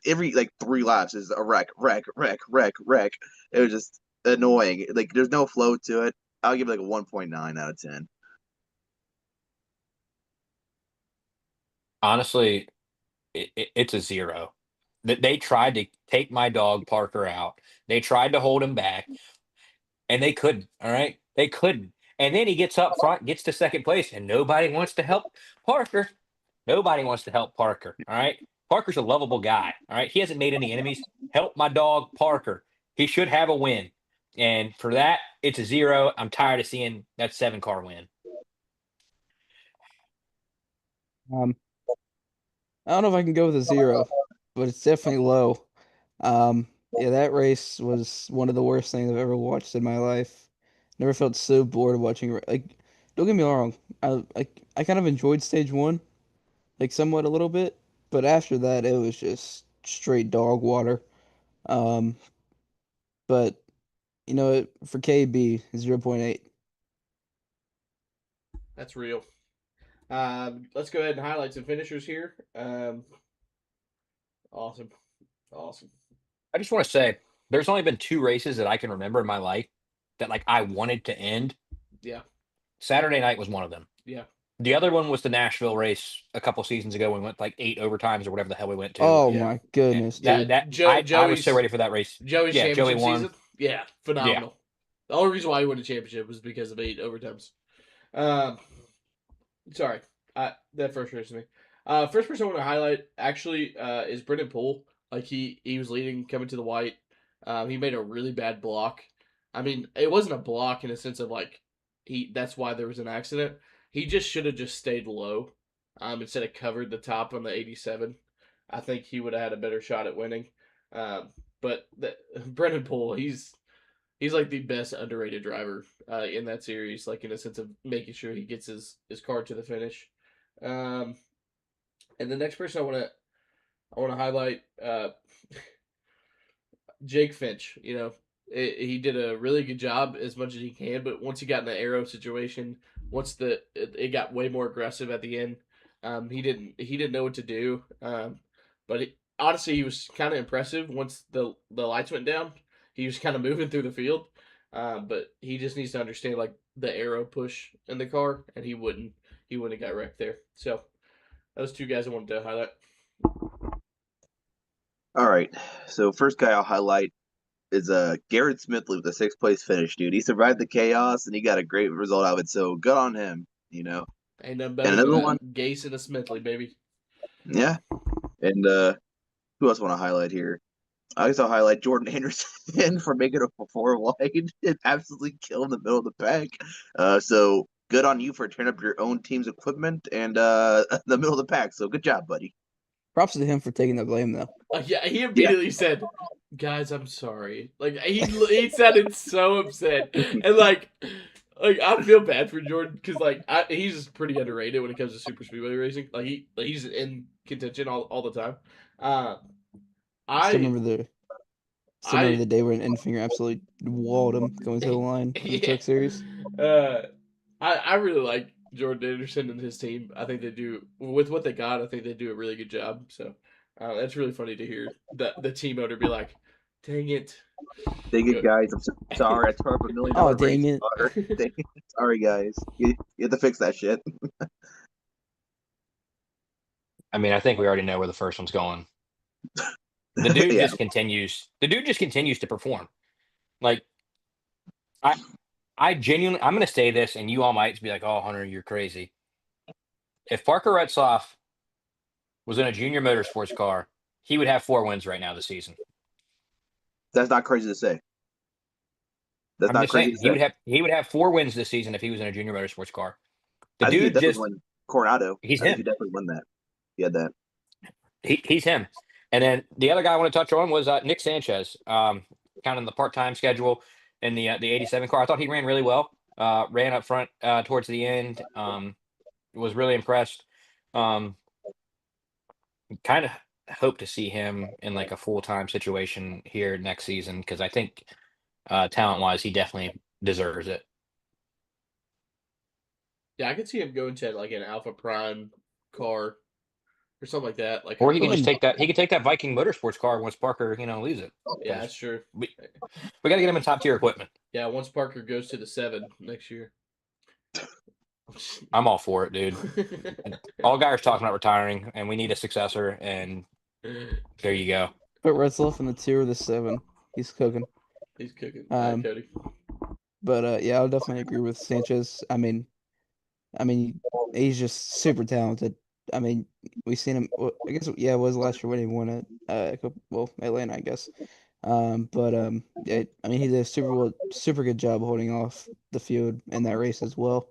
every like 3 laps is a wreck. It was just annoying. Like there's no flow to it. I'll give it like a 1.9 out of 10. Honestly, it's a 0. They tried to take my dog Parker out. They tried to hold him back, and they couldn't. All right, they couldn't. And then he gets up front, gets to second place, and nobody wants to help Parker. Nobody wants to help Parker. All right, Parker's a lovable guy. All right, he hasn't made any enemies. Help my dog Parker. He should have a win, and for that, it's a 0. I'm tired of seeing that 7-car win. I don't know if I can go with a 0, but it's definitely low. Yeah, that race was one of the worst things I've ever watched in my life. Never felt so bored watching. Like, don't get me wrong, I kind of enjoyed stage 1, like somewhat a little bit, but after that it was just straight dog water. Um, but for KB 0.8. That's real. Let's go ahead and highlight some finishers here. Awesome. I just want to say, there's only been 2 races that I can remember in my life that like I wanted to end. Yeah. Saturday night was one of them. Yeah. The other one was the Nashville race a couple seasons ago when we went like 8 overtimes or whatever the hell we went to. Oh Yeah. my goodness, Yeah, dude. I was so ready for that race. Joey's Yeah, championship Joey won. season. Yeah, phenomenal. The only reason why he won the championship was because of 8 overtimes. Sorry, that frustrates me. First person I want to highlight actually is Brendan Poole. Like he was leading coming to the white. He made a really bad block. I mean, it wasn't a block in a sense of like that's why there was an accident. He just should have just stayed low, instead of covered the top on the 87. I think he would have had a better shot at winning. But Brendan Poole, he's like the best underrated driver in that series, like in a sense of making sure he gets his car to the finish. And the next person I want to highlight, Jake Finch. He did a really good job as much as he can, but once he got in the aero situation, once it got way more aggressive at the end, he didn't know what to do. But honestly, he was kind of impressive once the lights went down. He was kind of moving through the field, but he just needs to understand like the aero push in the car, and he wouldn't have got wrecked there. So those 2 guys I wanted to highlight. All right. So first guy I'll highlight is Garrett Smithley with a 6th place finish, dude. He survived the chaos and he got a great result out of it. So good on him, Ain't nothing And better another than one, Gase and a Smithley, baby. yeah. And who else want to highlight here? I guess I'll highlight Jordan Anderson for making a 4 wide and absolutely killing the middle of the pack. So good on you for tearing up your own team's equipment and the middle of the pack. So good job, buddy. Props to him for taking the blame though. Yeah, he immediately said, guys, I'm sorry. Like he sounded so upset, and like I feel bad for Jordan because he's pretty underrated when it comes to super speedway racing. He's in contention all the time. Uh, Still I remember the still remember I the day when Enfinger absolutely walled him going to the line for the yeah. Truck Series. Uh, I really like Jordan Anderson and his team. I think they do with what they got. I think they do a really good job. So that's really funny to hear the team owner be like, "Dang it, Dang it, Go- guys! I'm so sorry. I tore up $1 million Oh race dang it! car. Dang it. Sorry, guys. You have to fix that shit. I mean, I think we already know where the first one's going. The dude Yeah, just continues. The dude just continues to perform. Like I, I genuinely, I'm going to say this, and you all might be like, "Oh, Hunter, you're crazy." If Parker Retzlaff was in a junior motorsports car, he would have 4 wins right now this season. that's not crazy to say. That's I'm not just crazy saying to say. he would have 4 wins this season if he was in a junior motorsports car. The I think he dude definitely just won Coronado. he's I think he him. definitely won that. He had that. He's him. And then the other guy I want to touch on was Nick Sanchez, kind of in the part-time schedule in the 87 car. I thought he ran really well. Ran up front towards the end. Was really impressed. Um, kind of hope to see him in like a full-time situation here next season because I think talent-wise he definitely deserves it. yeah, I could see him going to like an Alpha Prime car or something like that. Like Or I he feel could just like take that. He could take that Viking Motorsports car once Parker, leaves it. yeah, Because that's true. we got to get him in top tier equipment. Yeah, once Parker goes to the 7 next year. I'm all for it, dude. Allgaier's talking about retiring, and we need a successor. And there you go. Put Retzloff in the 2 or the 7. He's cooking. He's cooking. Um, Cody. but yeah, I'll definitely agree with Sanchez. I mean, he's just super talented. I mean, we've seen him. Well, I guess yeah, it was last year when he won it. Atlanta, I guess. Yeah, I mean, he did a super good job holding off the field in that race as well.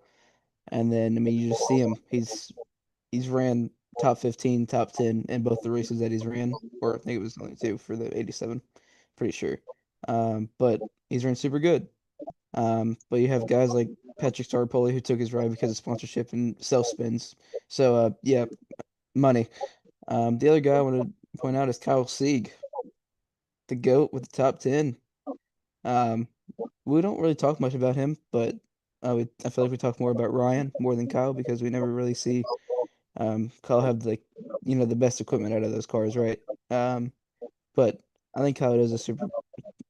And then, I mean, you just see him. He's ran top 15, top 10 in both the races that he's ran, or I think it was only 2 for the 87, pretty sure. But he's ran super good. But you have guys like Patrick Starpoli who took his ride because of sponsorship and self spins. So yeah, money. The other guy I want to point out is Kyle Sieg, the GOAT with the top 10. Um, we don't really talk much about him, but I feel like we talk more about Ryan more than Kyle because we never really see Kyle have the best equipment out of those cars, right? But I think Kyle does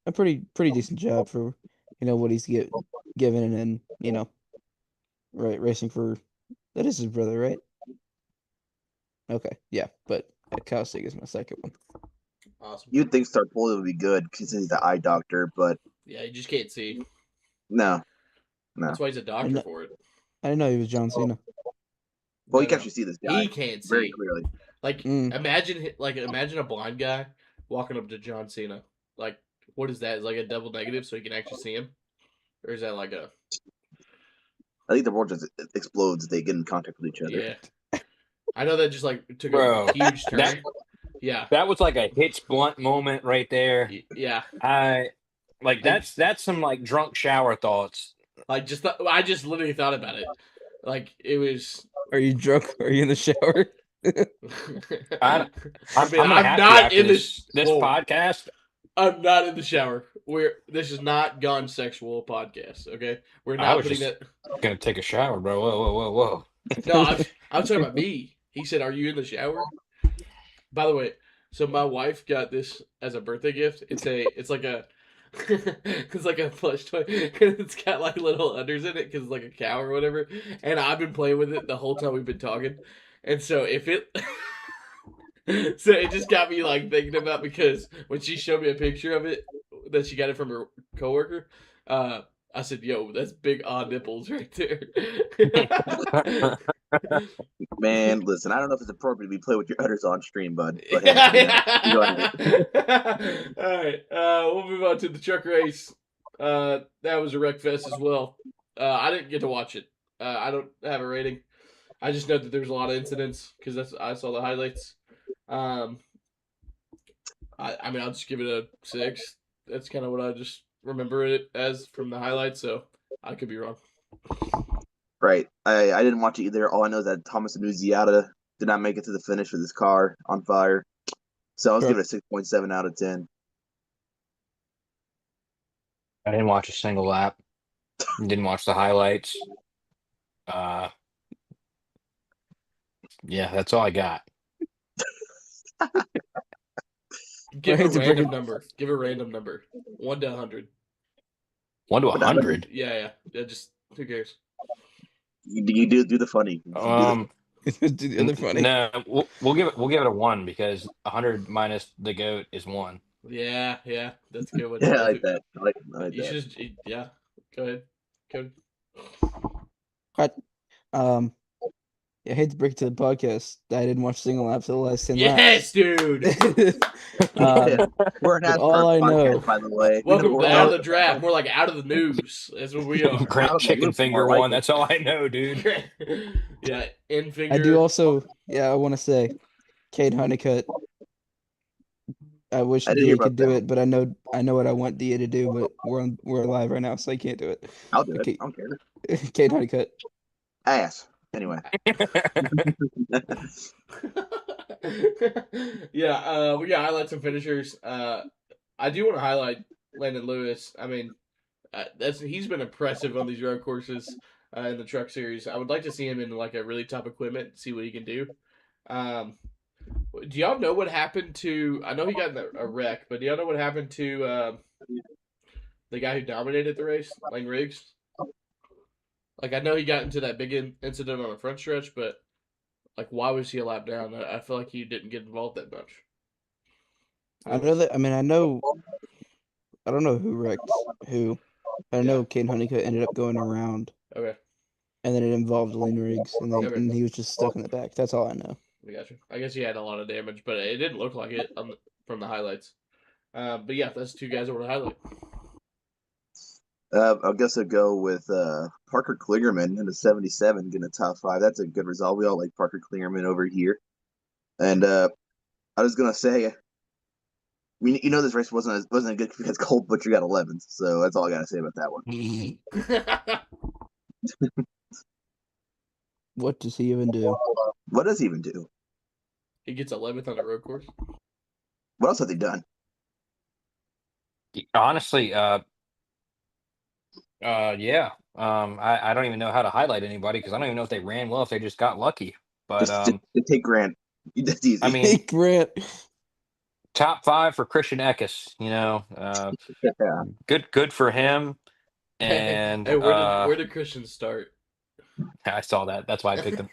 a pretty decent job for what he's given and right racing for that is his brother, right? Okay, yeah, but Kyle Sig is my second one. Awesome. You'd think Starpoli would be good because he's the eye doctor, but Yeah, you just can't see. no. That's why he's a I doctor didn't, for it. I didn't know he was John Cena. Well, you can No. actually see this guy He can't very see. clearly. Like Mm. imagine a blind guy walking up to John Cena. Like, what is that? Is like a double negative so he can actually see him, or is that like a I think the world just explodes if they get in contact with each other. yeah? I know that just like took Bro, a huge turn. that Yeah, that was like a Hitch Blunt moment right there. yeah. That's some like drunk shower thoughts. Like I just literally thought about it. Like it was. Are you drunk? Are you in the shower? I'm I mean, gonna I'm have to not after in this whoa, podcast. I'm not in the shower. This is not gone sexual podcast. Okay, we're I not was putting just that. gonna take a shower, bro. Whoa. No, I'm talking about me. He said, "Are you in the shower?" By the way, so my wife got this as a birthday gift. It's like a it's like a plush toy. It's got like little udders in it because it's like a cow or whatever. And I've been playing with it the whole time we've been talking. And so if it so it just got me like thinking about because when she showed me a picture of it that she got it from her coworker, I said, "Yo, that's big odd nipples right there." Man, listen, I don't know if it's appropriate to be playing with your udders on stream, bud. But hey, Yeah. go ahead. All right, we'll move on to the truck race. That was a wreck fest as well. I didn't get to watch it. I don't have a rating. I just know that there's a lot of incidents because I saw the highlights. Um, I mean, I'll just give it a 6. That's kind of what I just remember it as from the highlights, so I could be wrong. Right. I didn't watch it either. All I know is that Thomas Annunziata did not make it to the finish with his car on fire. So I was Sure. giving it a 6.7 out of 10. I didn't watch a single lap. Didn't watch the highlights. Yeah, that's all I got. Give I a hate to break random it. number. Give a random number. 1 to 100. 1 to But I don't- 100. Yeah. Just who cares? You do the funny. You do the Do the other funny. No, we'll give it a 1 because 100 minus the goat is 1. Yeah, that's a good one. Yeah, I like that. I like You that. should, yeah. Go ahead, Cody. But I hate to break it to the podcast. I didn't watch single laps for the last 10 Yes, dude. Yeah. We're an but NASCAR all I know, podcast, by the way. Welcome We're to Out all of the Draft. More like out of the news. That's what we are. Grant out of the chicken loop, finger more like 1. it. That's all I know, dude. Yeah, in I finger. do also, I want to say, Cade Honeycutt. I wish I didn't hear DA about could do that. it, but I know what I want DA to do, but we're live right now, so I can't do it. I'll do it. Okay, I don't care. Cade Honeycutt. Ass. Anyway. Yeah, we got highlights and finishers. I do want to highlight Landon Lewis. I mean, he's been impressive on these road courses in the truck series. I would like to see him in like a really top equipment, see what he can do. Do y'all know what happened to? I know he got in a wreck, but do y'all know what happened to the guy who dominated the race, Lane Riggs? Like I know he got into that big incident on the front stretch, but like why was he a lap down? I feel like he didn't get involved that much. I know that. I mean, I know. I don't know who wrecked who. But I know Cade Honeycutt ended up going around, Okay, and then it involved Lane Riggs, and Okay. and he was just stuck in the back. That's all I know. I got you. I guess he had a lot of damage, but it didn't look like it from the highlights. But yeah, that's 2 guys over the highlight. I guess I'll go with Parker Kligerman in the 77, getting a top 5. That's a good result. We all like Parker Kligerman over here. And I was gonna say, this race wasn't good because Cole Butcher got 11th. So that's all I gotta say about that one. What does he even do? What does he even do? He gets 11th on a road course. What else have they done? Honestly, yeah. I don't even know how to highlight anybody because I don't even know if they ran well, if they just got lucky. But Just take Grant. That's easy. I mean, Hey, Grant. top 5 for Christian Eckes. Yeah. Good for him. And Hey, where did Christian start? I saw that. That's why I picked him.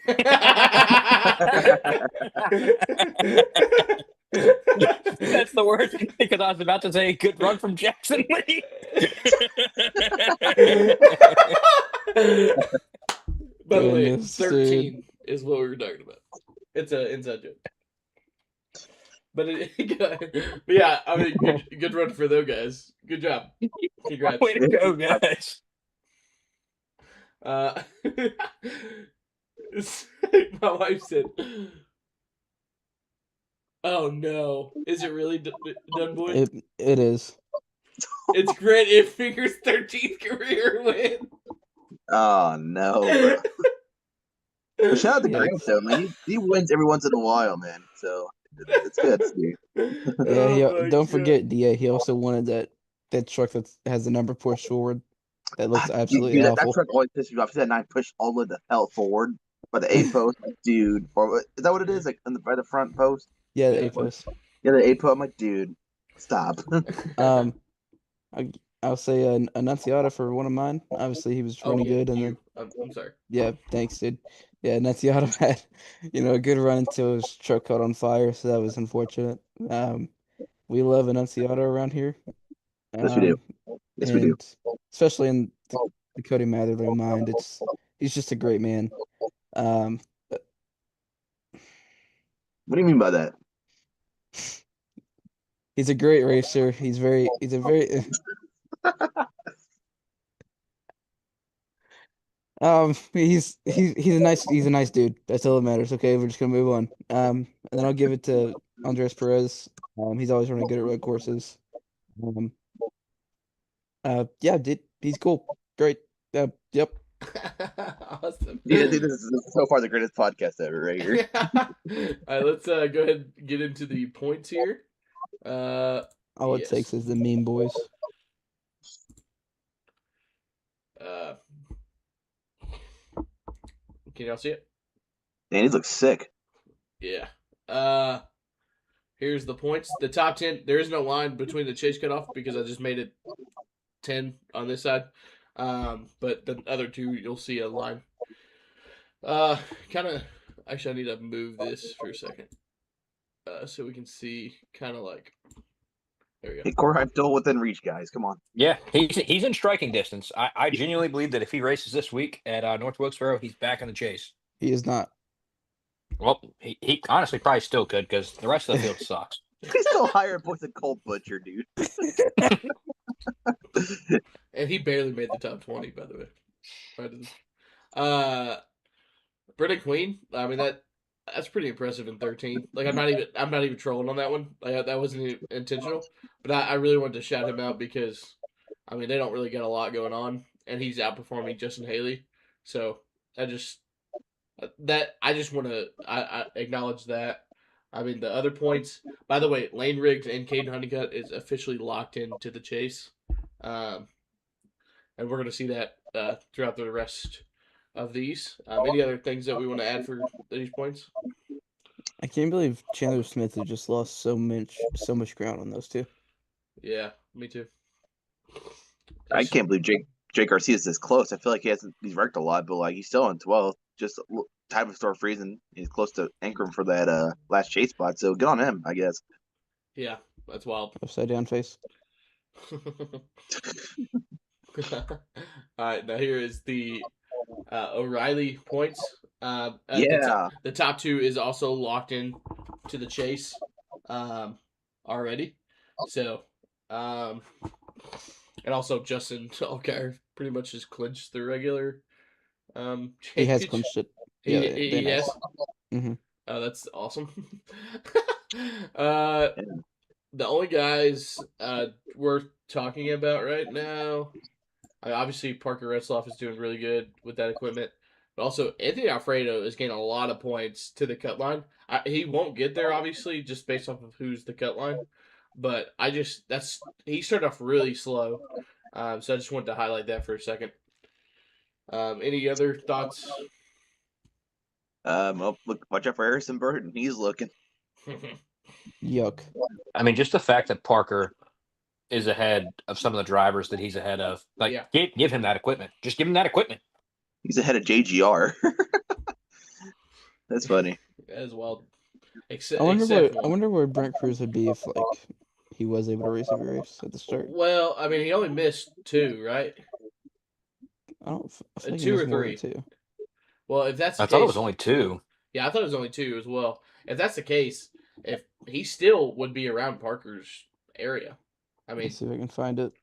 That's the worst because I was about to say good run from Jackson Lee. By the way, Goodness, 13 is what we were talking about. It's an inside joke. But yeah, I mean, good run for those guys. Good job. Congrats. Way to go, guys. My wife said, "Oh no, is it really done, boy?" It is. It's Grant Enfinger's 13th career win. Oh no. But shout out to Yeah, Grant though, man. He wins every once in a while, man. So it's good. Yeah, don't forget, DA. He also wanted that truck that has the number pushed forward. That looks absolutely Dude, that awful. truck always pisses me off. That 9 pushed all the way the hell forward by the A post, like, dude. Or is that what it is? Like by the front post? Yeah, the A post. Yeah, the A post. I'm like, dude, stop. I'll say Annunziata for one of mine. Obviously, he was running good, and then I'm sorry. yeah, thanks, dude. Yeah, Annunziata had a good run until his truck caught on fire, so that was unfortunate. We love Annunziata around here. Yes, we do. Yes, we do. And especially in the Cody Matherly mind, he's just a great man. What do you mean by that? He's a great racer. He's a very he's a nice dude. That's all that matters. Okay, we're just gonna move on. And then I'll give it to Andres Perez. He's always running good at road courses. Um, yeah, he's cool. Great. Yep. Awesome. Yeah, I think this is so far the greatest podcast ever, right here. All right, let's go ahead and get into the points here. All it Yes. takes is the meme boys. Can y'all see it? Man, he looks sick. Yeah. Here's the points. The top 10. There is no line between the chase cutoff because I just made it 10 on this side. But the other two, you'll see a line. Kind of. Actually, I need to move this for a second, so we can see kind of like. There we go. Hey, Corheim's still within reach, guys. Come on. Yeah, he's in striking distance. I genuinely believe that if he races this week at North Wilkesboro, he's back in the chase. He is not. Well, he honestly probably still could because the rest of the field sucks. He's still higher points than Colt Butcher, dude. And he barely made the top 20, by the way. Brendan Queen. I mean that's pretty impressive in 13. Like I'm not even trolling on that one. Like that wasn't intentional, but I really wanted to shout him out because I mean they don't really get a lot going on, and he's outperforming Justin Haley. So I just want to I acknowledge that. I mean the other points. By the way, Lane Riggs and Caden Honeycutt is officially locked into the chase, and we're gonna see that throughout the rest of these. Any other things that we want to add for these points? I can't believe Chandler Smith has just lost so much ground on those two. Yeah, me too. I can't believe Jake Garcia's this close. I feel like he's wrecked a lot, but like he's still on 12th. Just time of store freezing. He's close to anchoring for that last chase spot. So good on him, I guess. Yeah, that's wild. Upside down face. All right, now here is the O'Reilly points. Yeah. The top two is also locked in to the chase already. So, and also Justin Allgaier pretty much has clinched the regular He has clinched it. Yeah, he nice. has. Mm-hmm. Oh, that's awesome. The only guys we're talking about right now, obviously Parker Retzloff is doing really good with that equipment, but also Anthony Alfredo is getting a lot of points to the cut line. He won't get there obviously just based off of who's the cut line, but he started off really slow, so I just wanted to highlight that for a second. Any other thoughts? Well, look, watch out for Harrison Burton. He's looking. Yuck. I mean, just the fact that Parker is ahead of some of the drivers that he's ahead of, like, Yeah. give him that equipment. Just give him that equipment. He's ahead of JGR. That's funny. As well. I wonder where Brent Cruz would be if like he was able to race every race at the start. Well, I mean, he only missed 2, right? I don't. I think 2 or more 3. than 2. Well, if that's the case, thought it was only 2. Yeah, I thought it was only 2 as well. If that's the case, if he still would be around Parker's area. I mean, Let's see if I can find it.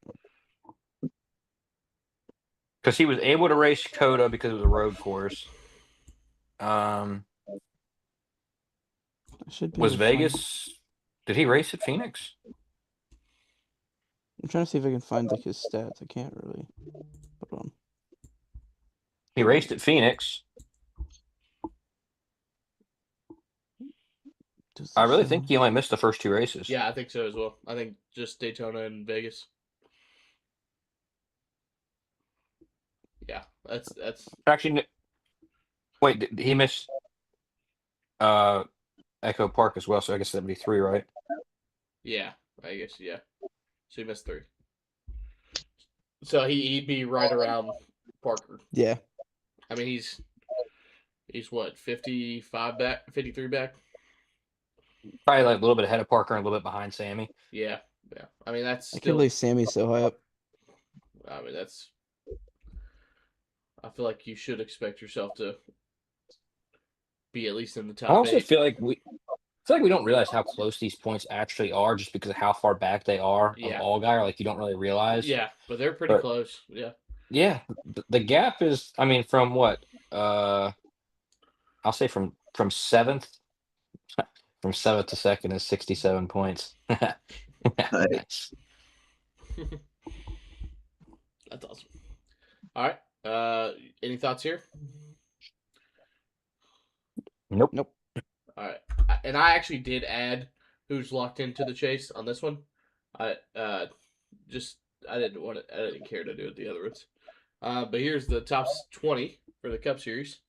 Because he was able to race Coda because it was a road course. Was Vegas? Did he race at Phoenix? I'm trying to see if I can find like his stats. I can't really. Hold on. He raced at Phoenix. I really think he only missed the first 2 races. Yeah, I think so as well. I think just Daytona and Vegas. Yeah, that's actually. Wait, did he missed Echo Park as well? So I guess that'd be 3, right? Yeah, I guess yeah. So he missed 3. So he'd be right around Parker. Yeah. I mean he's what 55 back, 53 back. Probably like a little bit ahead of Parker and a little bit behind Sammy. Yeah. I mean that's. I can't believe Sammy's so high up. I mean that's. I feel like you should expect yourself to be at least in the top 8. I also feel like we don't realize how close these points actually are just because of how far back they are of Allgaier. Like you don't really realize. Yeah, but they're pretty close. Yeah. Yeah, the gap is. I mean, from what? I'll say from 7th from 7th to 2nd is 67 points. Nice. That's awesome. All right. Any thoughts here? Nope. Nope. All right. And I actually did add who's locked into the chase on this one. I just I didn't care to do it the other ones. But here's the top 20 for the Cup Series.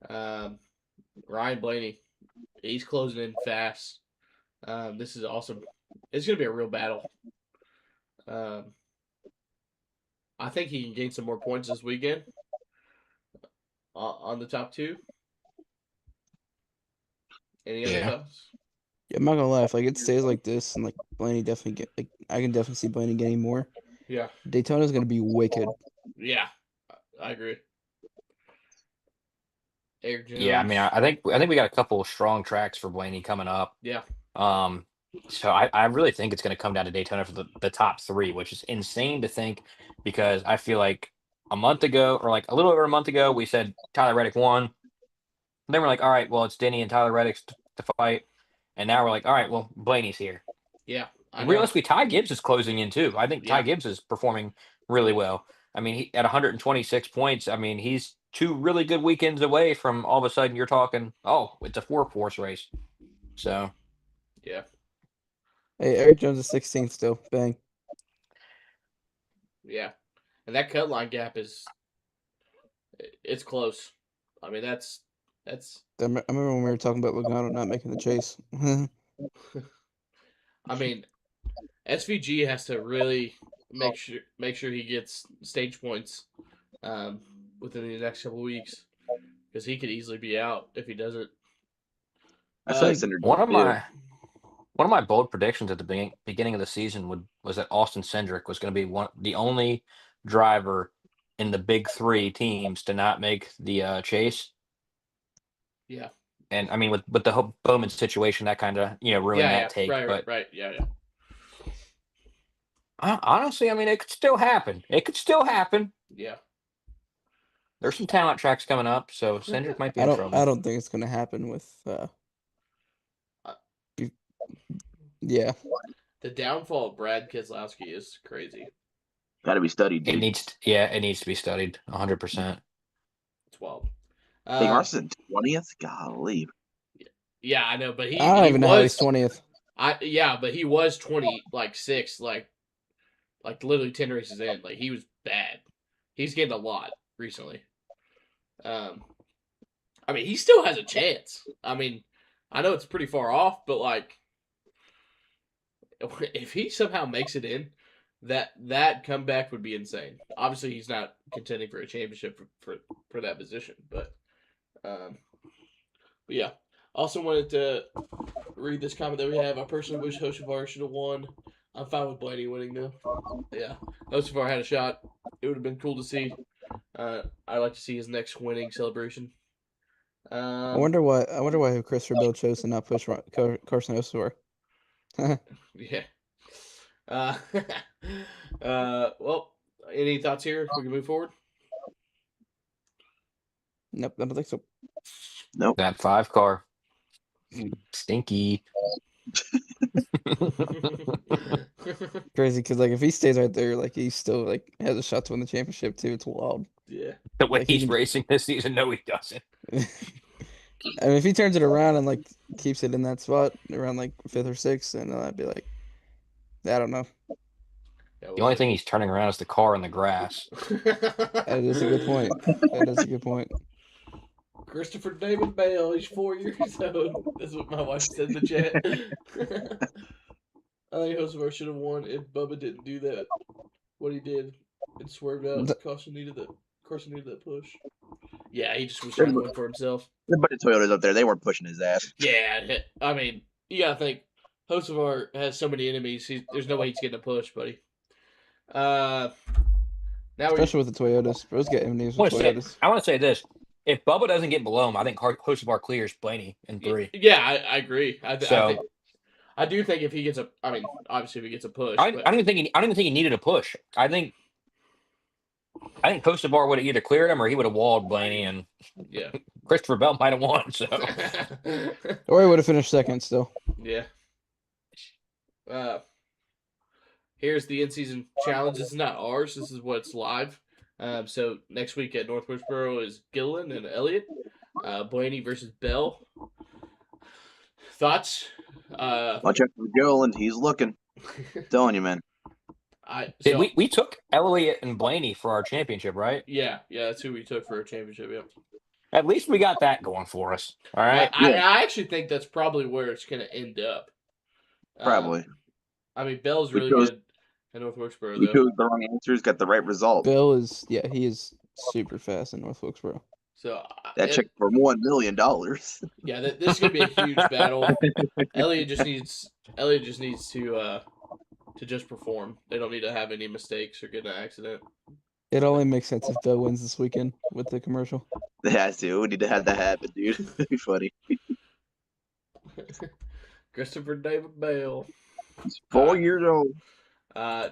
Ryan Blaney, he's closing in fast. This is awesome. It's gonna be a real battle. I think he can gain some more points this weekend on the top two. Any other Yeah. thoughts? Yeah, I'm not gonna lie. If like it stays like this, and like Blaney definitely get like I can definitely see Blaney getting more. Yeah. Daytona's gonna be wicked. Yeah, I agree. Eric Jones. Yeah, I mean, I think we got a couple of strong tracks for Blaney coming up. Yeah. So I really think it's going to come down to Daytona for the top 3, which is insane to think because I feel like a month ago or like a little over a month ago we said Tyler Reddick won. Then we're like, all right, well it's Denny and Tyler Reddick to fight, and now we're like, all right, well Blaney's here. Yeah, I And know. realistically, Ty Gibbs is closing in too. I think Ty Yeah. Gibbs is performing really well. I mean, at 126 points, I mean, he's 2 really good weekends away from all of a sudden you're talking, oh, it's a 4-course race. So, Yeah. Hey, Eric Jones is 16th still. Bang. Yeah. And that cut line gap it's close. I mean, that's I remember when we were talking about Logano not making the chase. I mean, SVG has to really make sure he gets stage points within the next couple of weeks because he could easily be out if he doesn't. I feel like Cinder one of too. my bold predictions at the beginning of the season was that Austin Cindric was going to be the only driver in the big 3 teams to not make the chase. Yeah. And I mean, with the Bowman situation, that kind of ruined that take. Right. Yeah. Honestly, I mean, it could still happen. Yeah. There's some talent tracks coming up, so Cindric might be in trouble. I don't think it's gonna happen with yeah. The downfall of Brad Keselowski is crazy. Got to be studied, dude. It needs to be studied 100%. It's wild. Hey, Carson's 20th. Golly. Yeah, I know, but I don't even know how he's 20th. But he was 26, like literally 10 races in. Like he was bad. He's getting a lot recently. I mean, he still has a chance. I mean, I know it's pretty far off, but like, if he somehow makes it in, that comeback would be insane. Obviously, he's not contending for a championship for that position, but yeah. Also wanted to read this comment that we have. I personally wish Hocevar should have won. I'm fine with Blaney winning though. Yeah, Hocevar had a shot. It would have been cool to see. I'd like to see his next winning celebration. I wonder why Christopher Bell chose to not push Carson Hocevar. Yeah. Well, any thoughts here? We can move forward. Nope, I don't think so. Nope. That 5 car, stinky. Crazy because like if he stays right there, like he still like has a shot to win the championship too. It's wild. Yeah. The way Like, he's racing this season, no, he doesn't. I mean, if he turns it around and like keeps it in that spot around like 5th or 6th, then I'd be like, I don't know. Yeah, The only thing he's turning around is the car and the grass. That is a good point. That is a good point. Christopher David Bale, he's 4 years old. That's what my wife said in the chat. I think Hocevar should have won if Bubba didn't do that. What he did and swerved out. Carson needed that push. Yeah, he just was trying to win for himself. A bunch of Toyotas up there. They weren't pushing his ass. Yeah, I mean, you gotta think. Hocevar has so many enemies. There's no way he's getting a push, buddy. Now especially with the Toyotas. Bro's got enemies with Toyotas. I want to say this: if Bubba doesn't get below him, I think Hocevar clears Blaney in 3. Yeah, I agree. I do think if he gets obviously if he gets a push. I don't even think he needed a push. I think I think Hocevar would have either cleared him or he would have walled Blaney, and Yeah. Christopher Bell might have won. So Or he would have finished second still. Yeah. Here's the in-season challenge. This is not ours. This is what's live. So next week at North Wilkesboro is Gillen and Elliott. Blaney versus Bell. Thoughts? Watch out for Gillen. He's looking. Telling you, man. we took Elliott and Blaney for our championship, right? Yeah, that's who we took for our championship. Yep. At least we got that going for us. All right. I actually think that's probably where it's going to end up. Probably. I mean, Bell's really good at North Wilkesboro, We though. chose the wrong answers, got the right result. Bill is, he is super fast in North Wilkesboro. So that check for $1 million. Yeah, this is gonna be a huge battle. Elliott just needs to just perform. They don't need to have any mistakes or get in an accident. It only makes sense if Bill wins this weekend with the commercial. It has to. We need to have that happen, dude. It'd be funny. Christopher David Bell. He's 4 years old.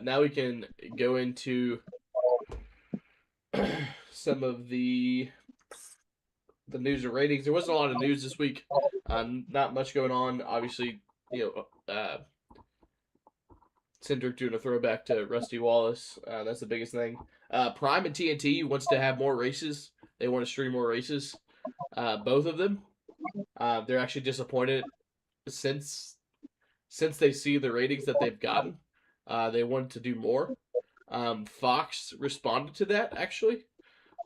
Now we can go into some of the news and ratings. There wasn't a lot of news this week. Not much going on. Obviously, Cindric doing a throwback to Rusty Wallace. That's the biggest thing. Prime and TNT wants to have more races. They want to stream more races. Both of them. They're actually disappointed since they see the ratings that they've gotten. They wanted to do more. Fox responded to that, actually.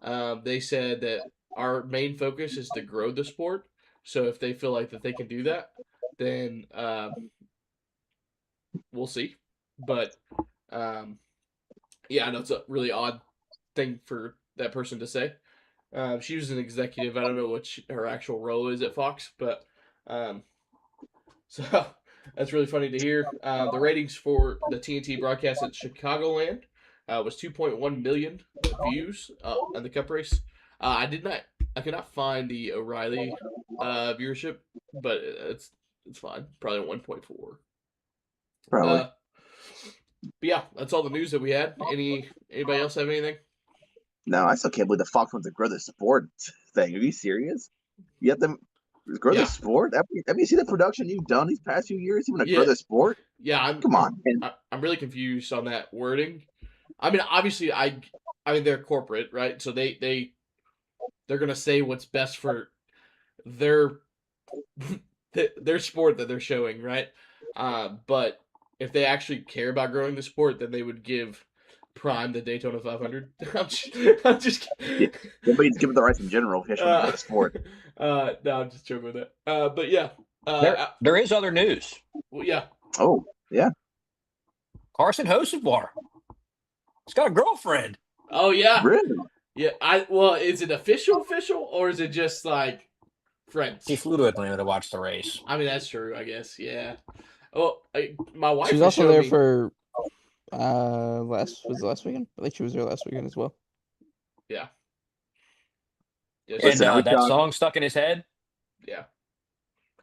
They said that our main focus is to grow the sport. So if they feel like that they can do that, then we'll see. But I know it's a really odd thing for that person to say. She was an executive. I don't know what her actual role is at Fox, but so that's really funny to hear. The ratings for the TNT broadcast at Chicagoland was 2.1 million views on the Cup race. I could not find the O'Reilly viewership, but it's fine. Probably 1.4. Probably. But yeah, that's all the news that we had. Anybody else have anything? No, I still can't believe the Fox wants to grow the sport thing. Are you serious? You have them grow the sport? Have you seen the production you've done these past few years? You want to grow the sport? Yeah, come on. I'm really confused on that wording. I mean, obviously, I mean they're corporate, right? So they're gonna say what's best for their sport that they're showing, right? But if they actually care about growing the sport, then they would give Prime the Daytona 500. I'm just kidding. Nobody's giving the rights in general. The sport. No, I'm just joking with that. But yeah, there is other news. Well, yeah. Oh, yeah. Carson Hocevar. He's got a girlfriend. Oh yeah. Really? Yeah. Is it official, or is it just like friends? He flew to Atlanta to watch the race. I mean, that's true. I guess. Yeah. Oh, my wife. She was also there for last weekend. I think she was there last weekend as well. Yeah. And that song stuck in his head. Yeah.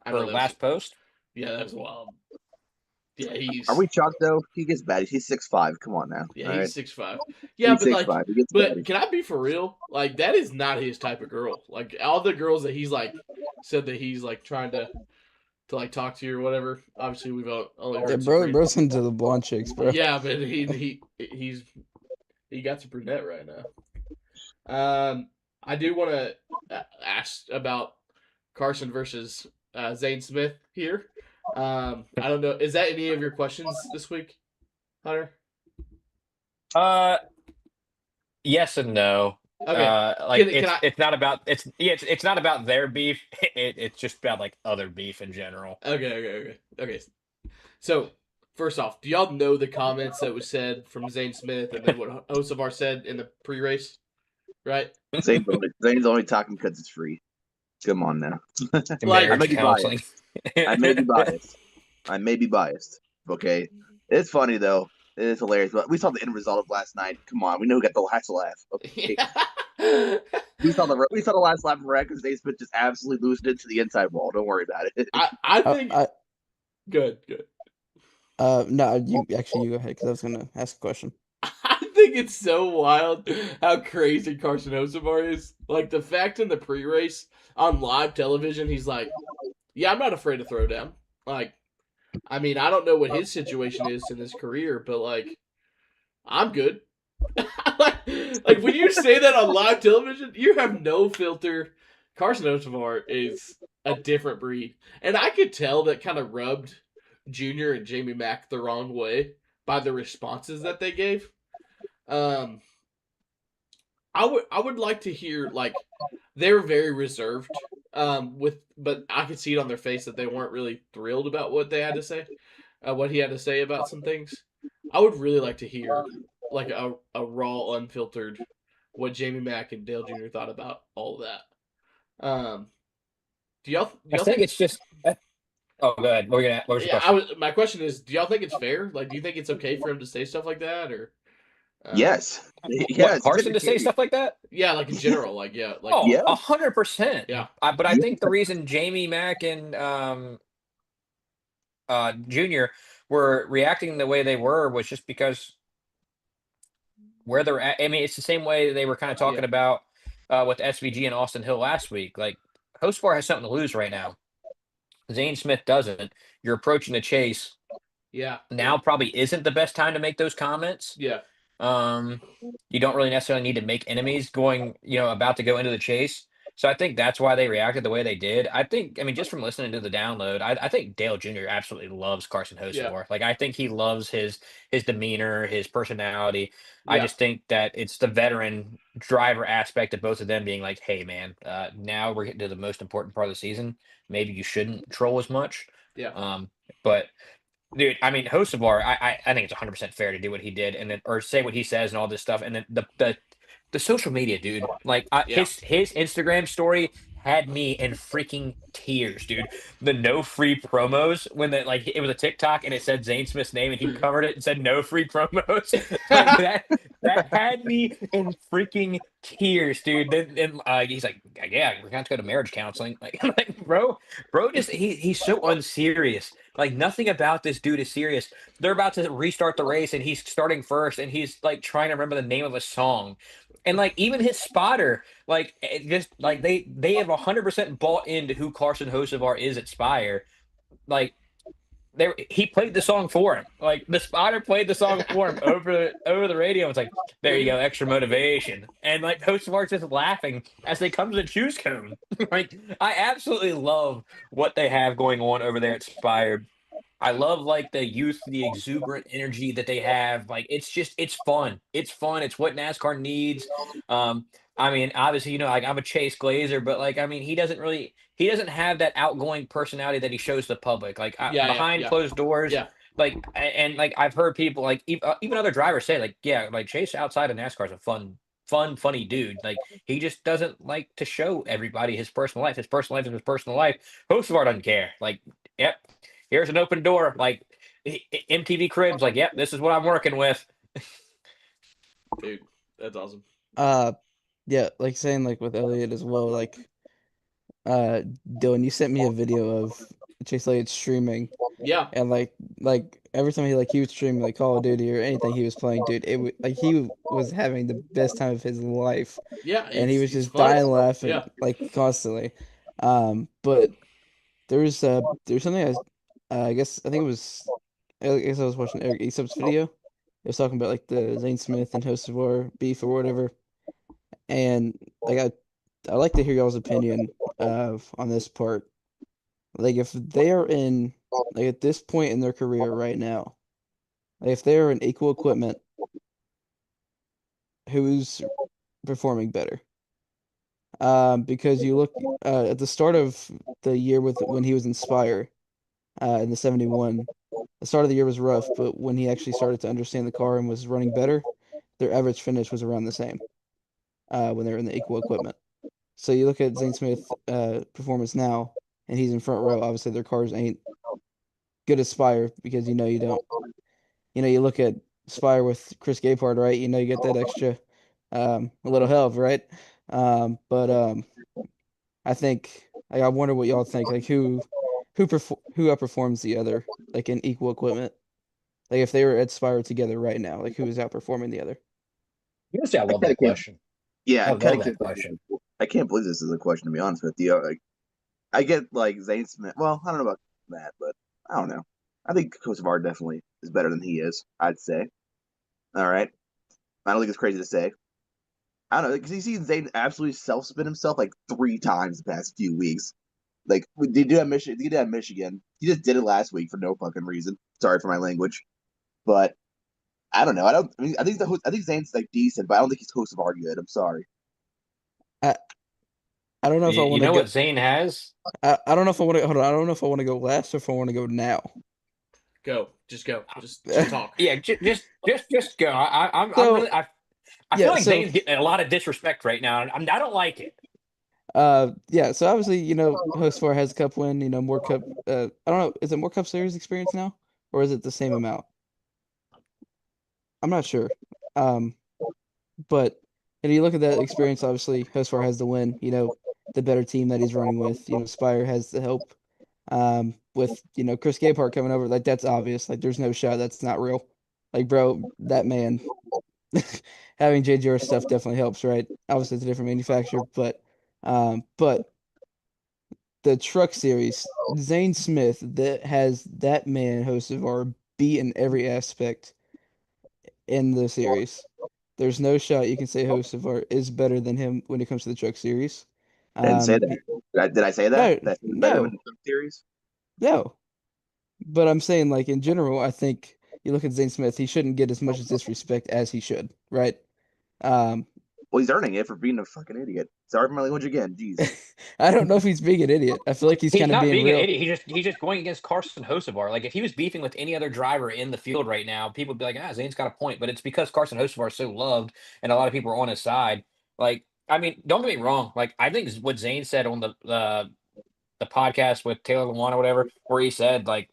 For last post. Yeah, that's wild. Yeah, he's. Are we chalked though? He gets bad. He's 6'5". Come on now. Yeah, he's 6'5". Yeah, he's but 6'5". But can I be for real? Like that is not his type of girl. Like all the girls that he's like said that he's like trying to like talk to you or whatever. Obviously, we've only heard. Yeah, bro's into the blonde chicks, bro. Yeah, but he got some brunette right now. I do want to ask about Carson versus Zane Smith here. I don't know. Is that any of your questions this week, Hunter? Yes and no. Okay. It's not about their beef. It's just about like other beef in general. Okay. So first off, do y'all know the comments that was said from Zane Smith and then what Hocevar said in the pre-race? Right? Zane's only talking because it's free. Come on now. Like, I may be biased. I may be biased. Okay. It's funny though. It is hilarious. But we saw the end result of last night. Come on, we know who got the last laugh. Okay. we saw the last laugh of Red because Zane Smith just absolutely loosened it to the inside wall. Don't worry about it. I think. Good. No, you go ahead because I was gonna ask a question. I think it's so wild how crazy Carson Hocevar is. Like the fact in the pre-race on live television, he's like, "Yeah, I'm not afraid to throw down." Like, I mean, I don't know what his situation is in his career, but like, I'm good. like when you say that on live television, you have no filter. Carson Hocevar is a different breed, and I could tell that kind of rubbed Junior and Jamie Mack the wrong way by the responses that they gave. Um, I would like to hear like they were very reserved but I could see it on their face that they weren't really thrilled about what they had to say, what he had to say about some things. I would really like to hear like a raw, unfiltered what Jamie Mack and Dale Jr. thought about all of that. Do I y'all think think it's just. Oh, go ahead. What was your yeah, question? my question is, do y'all think it's fair? Like, do you think it's okay for him to say stuff like that, or um, Yes. What, Yes, it's Carson to say entertaining. stuff like that? yeah, like in general, like yeah, like Oh, Yeah. 100%. yeah, But I Yeah. think the reason Jamie Mack and Junior were reacting the way they were was just because where they're at. I mean, it's the same way they were kind of yeah, talking about with SVG and Austin Hill last week. Like, Hocevar has something to lose right now. Zane Smith doesn't. You're approaching the chase. yeah, Now probably isn't the best time to make those comments. yeah, Um, you don't really necessarily need to make enemies going, about to go into the chase. So I think that's why they reacted the way they did. I mean, just from listening to the download, I think Dale Jr. absolutely loves Carson yeah, Hocevar. Like, I think he loves his demeanor, his personality. I yeah, just think that it's the veteran driver aspect of both of them being like, hey, man, now we're getting to the most important part of the season. Maybe you shouldn't troll as much. yeah, Um, but Dude, I mean, Hocevar, I think it's 100% fair to do what he did and then or say what he says and all this stuff. And then the social media, dude, like yeah. his Instagram story had me in freaking tears, dude. The no free promos when like it was a TikTok and it said Zane Smith's name and he covered it and said no free promos. Like that had me in freaking tears, dude. Then he's like, yeah, we're gonna have to go to marriage counseling. Like, I'm like, bro, just he's so unserious. Like nothing about this dude is serious. They're about to restart the race and he's starting first and he's like trying to remember the name of a song. And like even his spotter, like just like they have 100% bought into who Carson Hocevar is at Spire. Like he played the song for him. Like the spotter played the song for him over the radio. It's like, there you go, extra motivation. And like Hocevar's just laughing as they come to the juice cone. Like I absolutely love what they have going on over there at Spire. I love like the youth, the exuberant energy that they have. Like it's fun. It's fun. It's what NASCAR needs. Um, I mean, obviously, like I'm a Chase Glazer, but like I mean, he doesn't have that outgoing personality that he shows the public. Like Yeah, yeah, behind yeah, closed doors, yeah, and like I've heard people like even other drivers say like, yeah, like Chase outside of NASCAR is a funny dude. Like he just doesn't like to show everybody his personal life. His personal life is his personal life. Hocevar doesn't care. Like, yep, here's an open door. Like MTV Cribs. Like, yep, this is what I'm working with. dude, that's awesome. Uh, yeah, like saying like with Elliot as well. Like, Dylan, you sent me a video of Chase Elliott streaming, Yeah, and like every time he was streaming like Call of Duty or anything he was playing, dude, like he was having the best time of his life, yeah, and he was it's just fun. dying laughing Yeah, like constantly. But there's something I think it was I guess I was watching Eric Aesop's video. It was talking about like the Zane Smith and Hocevar beef or whatever, and like I like to hear y'all's opinion of on this part. Like if they are in like at this point in their career right now, like if they are in equal equipment, who's performing better? Because you look at the start of the year with when he was in Spire, in the 71, the start of the year was rough, but when he actually started to understand the car and was running better, their average finish was around the same when they were in the equal equipment. So you look at Zane Smith performance now, and he's in front row. Obviously, their cars ain't good as Spire because you don't. You look at Spire with Chris Gapard, right? You get that extra a little help, right? But I think I wonder what y'all think. Like who outperforms the other, like in equal equipment. Like if they were at Spire together right now, like who is outperforming the other? You can say I I love kind that of can't. question. Yeah, I I kind love of that can't. question. I can't believe this is a question. To be honest with you, like I get like Zane Smith. Well, I don't know about that, but I don't know. I think Hocevar definitely is better than he is. I'd say. All right. I don't think it's crazy to say. I don't know because you see Zane absolutely self spin himself like 3 times the past few weeks. Like they do at Michigan. He did at Michigan. He just did it last week for no fucking reason. Sorry for my language, but I don't know. I don't. I mean, I think Zane's like decent, but I don't think he's Hocevar good. I'm sorry. I I don't know if I You want to know go. what Zane has? I don't know if I want to hold on. I don't know if I want to go last or if I want to go now. Go. Just go. Just talk. Yeah, just go. I'm So really I feel yeah, like so Zane's getting a lot of disrespect right now. I don't like it. yeah, so obviously Host 4 has cup win. More cup. I don't know. Is it more Cup Series experience now, or is it the same amount? I'm not sure. Um, but you look at that experience. Obviously, Host 4 has the win. The better team that he's running with. Spire has the help. With Chris Gabehart coming over, like that's obvious. Like there's no shot that's not real. Like bro, that man having JGR stuff definitely helps, right? Obviously, it's a different manufacturer, but the Truck Series, Zane Smith, that has that man Hocevar beat in every aspect in the series. There's no shot you can say Hocevar is better than him when it comes to the Truck Series. I didn't say that. He, Did I say that? no, That he's better than no, the series? no. But I'm saying, like in general, I think you look at Zane Smith, he shouldn't get as much disrespect as he should, right? Um, Well, he's earning it for being a fucking idiot. Sorry for my language again. Jeez. I don't know if he's being an idiot. I feel like he's He's kind of not being being an real. idiot. He's just going against Carson Hocevar. Like if he was beefing with any other driver in the field right now, people would be like, Zane's got a point. But it's because Carson Hocevar is so loved and a lot of people are on his side. Like, I mean, don't get me wrong. Like I think what Zane said on the podcast with Taylor Lewan or whatever, where he said like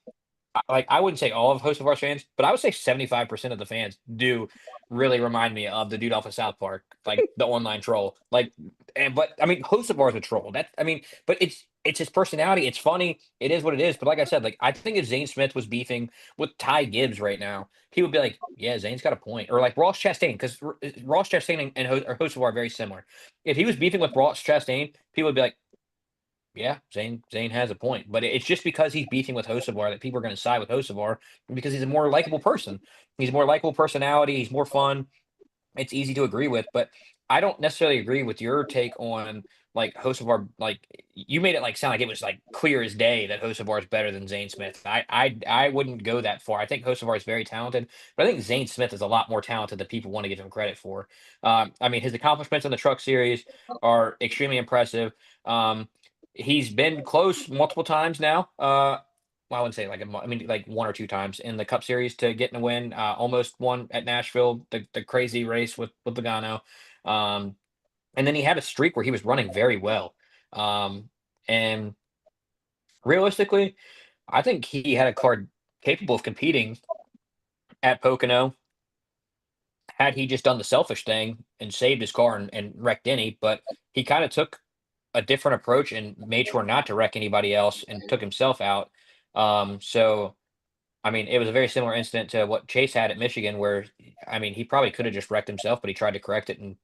I wouldn't say all of Host of Our fans, but I would say 75% of the fans do really remind me of the dude off of South Park, like the online troll. But I mean, Host of Ours is a troll. But it's his personality. It's funny. It is what it is. But like I said, like I think if Zane Smith was beefing with Ty Gibbs right now, he would be like, yeah, Zane's got a point, or like Ross Chastain, because Ross Chastain and Host of Our are very similar. If he was beefing with Ross Chastain, people would be like, yeah, Zane has a point, but it's just because he's beefing with Hocevar that people are going to side with Hocevar because he's a more likable person. He's a more likable personality. He's more fun. It's easy to agree with, but I don't necessarily agree with your take on like Hocevar. Like you made it like sound like it was like clear as day that Hocevar is better than Zane Smith. I wouldn't go that far. I think Hocevar is very talented, but I think Zane Smith is a lot more talented than people want to give him credit for. I mean, his accomplishments in the Truck Series are extremely impressive. Um, he's been close multiple times now. Well, I wouldn't say I mean, like 1 or 2 times in the Cup Series to getting a win. Almost won at Nashville, the crazy race with Logano. Um, and then he had a streak where he was running very well. And realistically, I think he had a car capable of competing at Pocono had he just done the selfish thing and saved his car and wrecked Denny. But he kind of took a different approach and made sure not to wreck anybody else and took himself out. So I mean, it was a very similar incident to what Chase had at Michigan, where I mean, he probably could have just wrecked himself, but he tried to correct it. And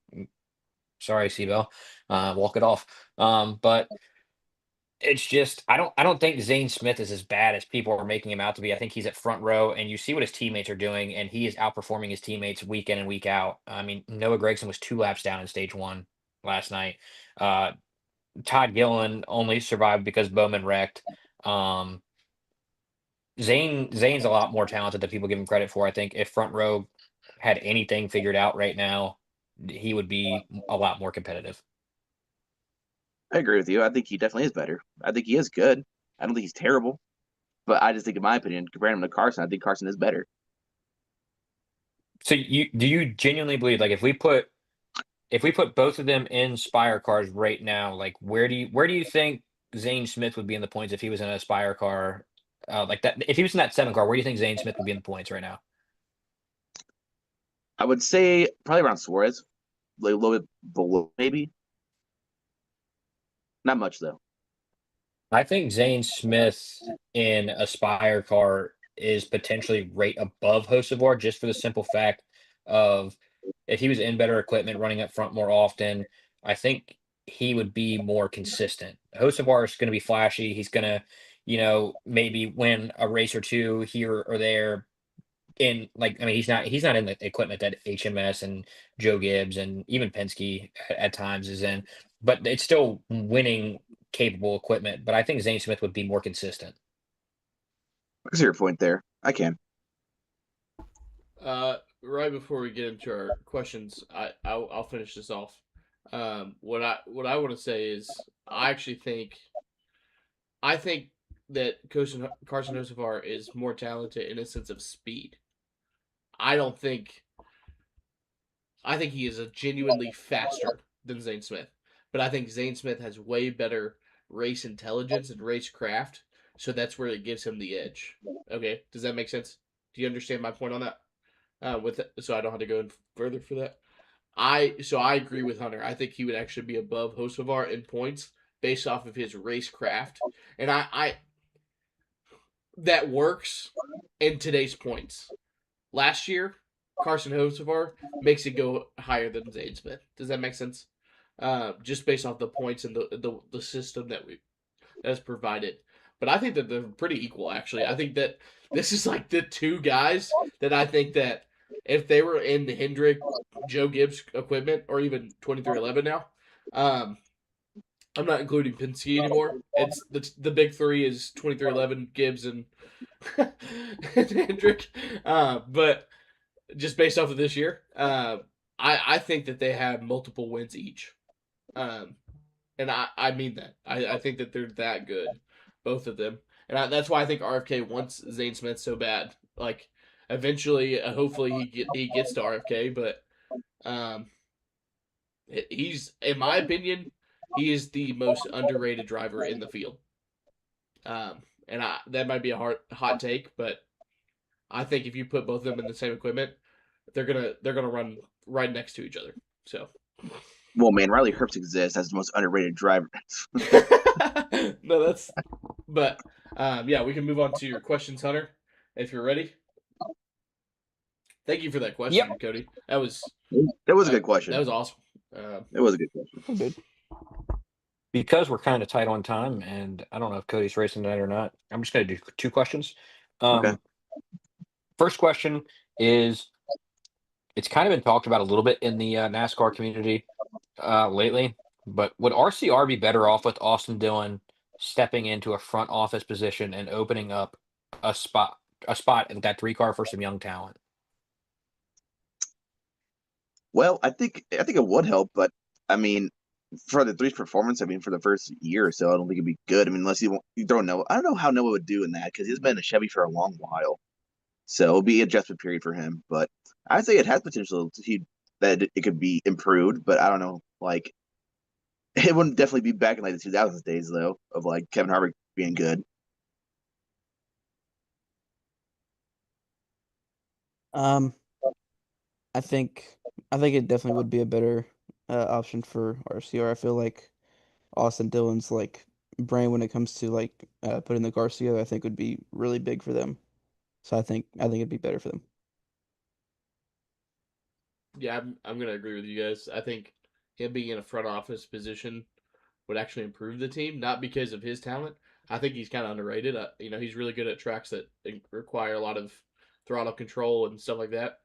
sorry, Seabell, walk it off. But it's just I don't think Zane Smith is as bad as people are making him out to be. I think he's at front row, and you see what his teammates are doing, and he is outperforming his teammates week in and week out. I mean, Noah Gragson was 2 laps down in stage one last night. Uh, Todd Gillen only survived because Bowman wrecked. Um, Zane's a lot more talented than people give him credit for. I think if front row had anything figured out right now, he would be a lot more competitive. I agree with you. I think he definitely is better. I think he is good. I don't think he's terrible, but I just think, in my opinion, comparing him to Carson, I think Carson is better. So do you genuinely believe like if we put both of them in Spire cars right now, like where do you think Zane Smith would be in the points if he was in a Spire car like that? If he was in that 7 car, where do you think Zane Smith would be in the points right now? I would say probably around Suarez, like a little bit below, maybe. Not much though. I think Zane Smith in a Spire car is potentially right above Hocevar just for the simple fact of if he was in better equipment, running up front more often, I think he would be more consistent. Hocevar is going to be flashy. He's going to, maybe win a race or two here or there. In like, I mean, he's not in the equipment that HMS and Joe Gibbs and even Penske at times is in, but it's still winning capable equipment. But I think Zane Smith would be more consistent. I see your point there. I can. Right before we get into our questions, I'll finish this off. What I want to say is I think that Carson Hocevar is more talented in a sense of speed. I don't think I think he is a genuinely faster than Zane Smith, but I think Zane Smith has way better race intelligence and race craft, so that's where it gives him the edge. Okay, does that make sense? Do you understand my point on that? So I don't have to go in further for that. I agree with Hunter. I think he would actually be above Hocevar in points based off of his race craft, and I that works in today's points. Last year, Carson Hocevar makes it go higher than Zane Smith. Does that make sense? Just based off the points and the system that's provided. But I think that they're pretty equal. Actually, I think that this is like the two guys that I think that if they were in the Hendrick, Joe Gibbs equipment, or even 2311 now, um, I'm not including Penske anymore. It's the big three is 2311, Gibbs, and Hendrick. But just based off of this year, I think that they have multiple wins each. Um, and I mean that. I think that they're that good, both of them. And that's why I think RFK wants Zane Smith so bad. Like, eventually, hopefully, he gets to RFK, but um, he's, in my opinion, he is the most underrated driver in the field. And that might be a hot take, but I think if you put both of them in the same equipment, they're gonna run right next to each other. So, Well, man, Riley Herbst exists as the most underrated driver. no, but yeah, we can move on to your questions, Hunter, if you're ready. Thank you for that question, Yep. Cody. That was It was a good question. That was awesome. It was a good question. I'm good. Because we're kind of tight on time, and I don't know if Cody's racing tonight or not, I'm just going to do two questions. Okay. First question is, it's kind of been talked about a little bit in the NASCAR community lately, but would RCR be better off with Austin Dillon stepping into a front office position and opening up a spot in that 3 car for some young talent? Well, I think it would help, but I mean, for the three's performance, I mean, for the first year or so, I don't think it'd be good. I mean, unless you throw Noah. I don't know how Noah would do in that because he's been a Chevy for a long while, so it'll be an adjustment period for him. But I'd say it has potential that it could be improved, but I don't know. Like, it wouldn't definitely be back in like the 2000s days though, of like Kevin Harvick being good. Um, I think I think it definitely would be a better option for RCR. I feel like Austin Dillon's like brain when it comes to like putting the cars together, I think would be really big for them. So I think it'd be better for them. Yeah, I'm gonna agree with you guys. I think him being in a front office position would actually improve the team, not because of his talent. I think he's kind of underrated. He's really good at tracks that require a lot of throttle control and stuff like that.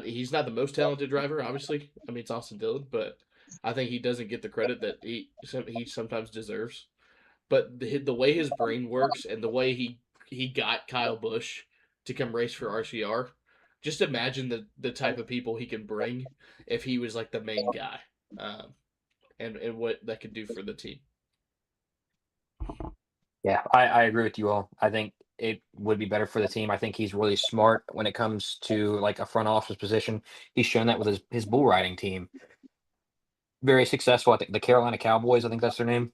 He's not the most talented driver, obviously. I mean, it's Austin Dillon, but I think he doesn't get the credit that he sometimes deserves. But the way his brain works and the way he got Kyle Busch to come race for RCR, just imagine the type of people he can bring if he was like the main guy, and what that could do for the team. Yeah, I agree with you all. I think it would be better for the team. I think he's really smart when it comes to like a front office position. He's shown that with his bull riding team. Very successful. I think the Carolina Cowboys, I think that's their name.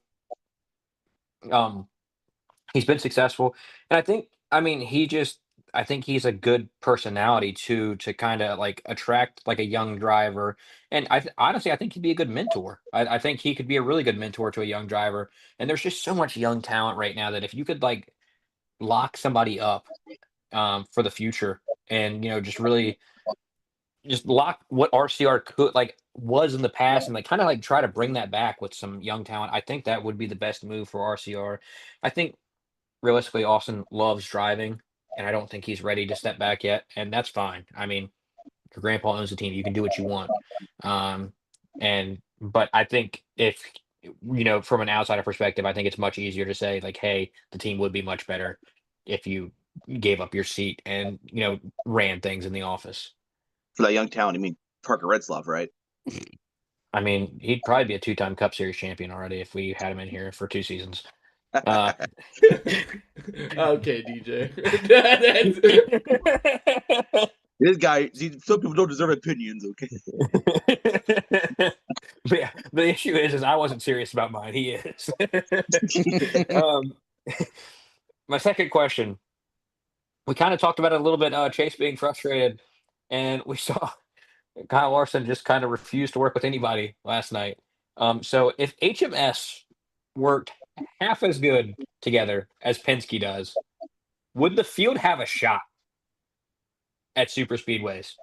Um, he's been successful, and I mean, I think he's a good personality to kind of like attract like a young driver, and honestly, I think he'd be a good mentor. I think he could be a really good mentor to a young driver. And there's just so much young talent right now that if you could like lock somebody up for the future, and just really just lock what RCR could like was in the past and like kind of like try to bring that back with some young talent. I think that would be the best move for RCR. I think realistically Austin loves driving and I don't think he's ready to step back yet, and that's fine. I mean, your grandpa owns the team. You can do what you want. Um, and but I think if from an outsider perspective, I think it's much easier to say like, hey, the team would be much better if you gave up your seat and ran things in the office. For that young talent, you mean Parker Retzlaff, right? I mean, he'd probably be a two-time Cup Series champion already if we had him in here for 2 seasons. Uh, Okay, DJ. This guy, some people don't deserve opinions, okay? But yeah, the issue is I wasn't serious about mine. He is. um, my second question, we kind of talked about it a little bit. Chase being frustrated, and we saw Kyle Larson just kind of refused to work with anybody last night. So if HMS worked half as good together as Penske does, would the field have a shot at super speedways?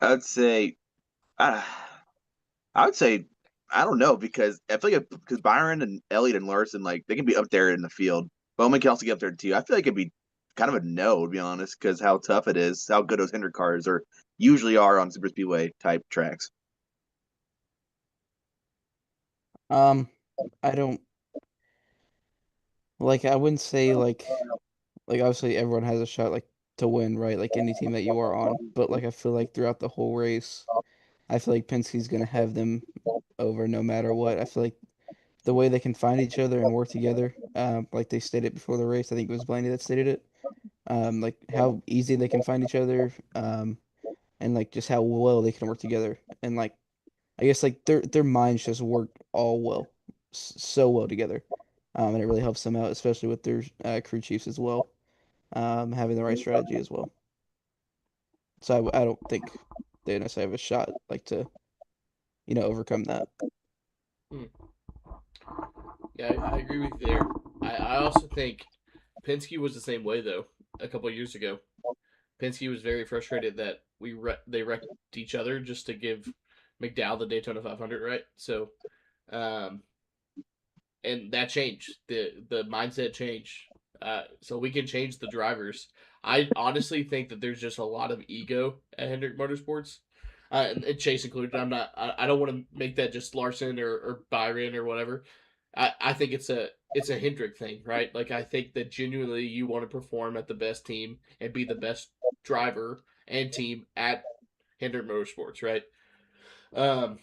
I'd say, uh, I would say, I don't know because I feel like because Byron and Elliott and Larson, like they can be up there in the field. Bowman can also get up there too. I feel like it'd be kind of a no, to be honest, because how tough it is, how good those Hendrick cars are usually are on super speedway type tracks. I don't like. I wouldn't say like obviously everyone has a shot like to win, right? Like any team that you are on, but like I feel like throughout the whole race, I feel like Penske's gonna have them over no matter what. I feel like the way they can find each other and work together, like they stated before the race, I think it was Blaney that stated it. Like how easy they can find each other, and like just how well they can work together, and like I guess like their minds just work all well, so well together, and it really helps them out, especially with their crew chiefs as well, having the right strategy as well. So I don't think they necessarily have a shot like to overcome that. Hmm. Yeah, I agree with you there. I also think Penske was the same way though. A couple of years ago, Penske was very frustrated that they wrecked each other just to give McDowell the Daytona 500, right? So, um, and that changed the mindset changed. So we can change the drivers. I honestly think that there's just a lot of ego at Hendrick Motorsports, and Chase included. I'm not. I don't want to make that just Larson or Byron or whatever. I think it's a Hendrick thing, right? Like I think that genuinely you want to perform at the best team and be the best driver and team at Hendrick Motorsports, right? Um,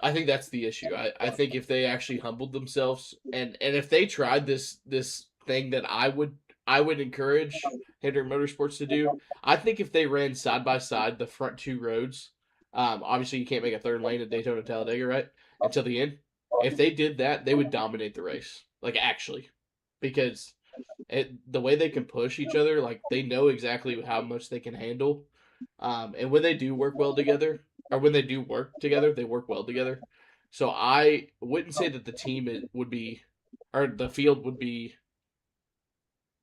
I think that's the issue. I think if they actually humbled themselves and if they tried this thing that I would encourage Hendrick Motorsports to do, I think if they ran side by side the front two roads, obviously you can't make a third lane at Daytona Talladega, right? Until the end. If they did that, they would dominate the race. Like actually. Because the way they can push each other, like they know exactly how much they can handle. And when they do work well together, or when they do work together, they work well together. So I wouldn't say that the team would be, or the field would be,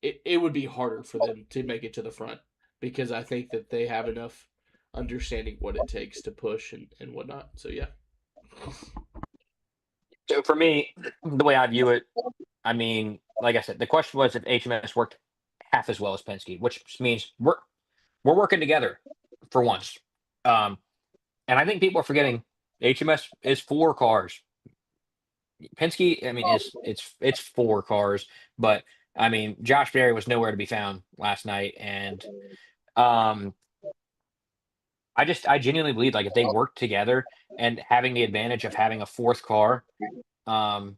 it would be harder for them to make it to the front because I think that they have enough understanding what it takes to push and whatnot. So yeah. So for me, the way I view it, I mean, like I said, the question was if HMS worked half as well as Penske, which means we're working together for once. Um, and I think people are forgetting HMS is 4 cars. Penske, I mean, it's 4 cars, but I mean, Josh Berry was nowhere to be found last night, and um, I genuinely believe like if they work together and having the advantage of having a fourth car, um,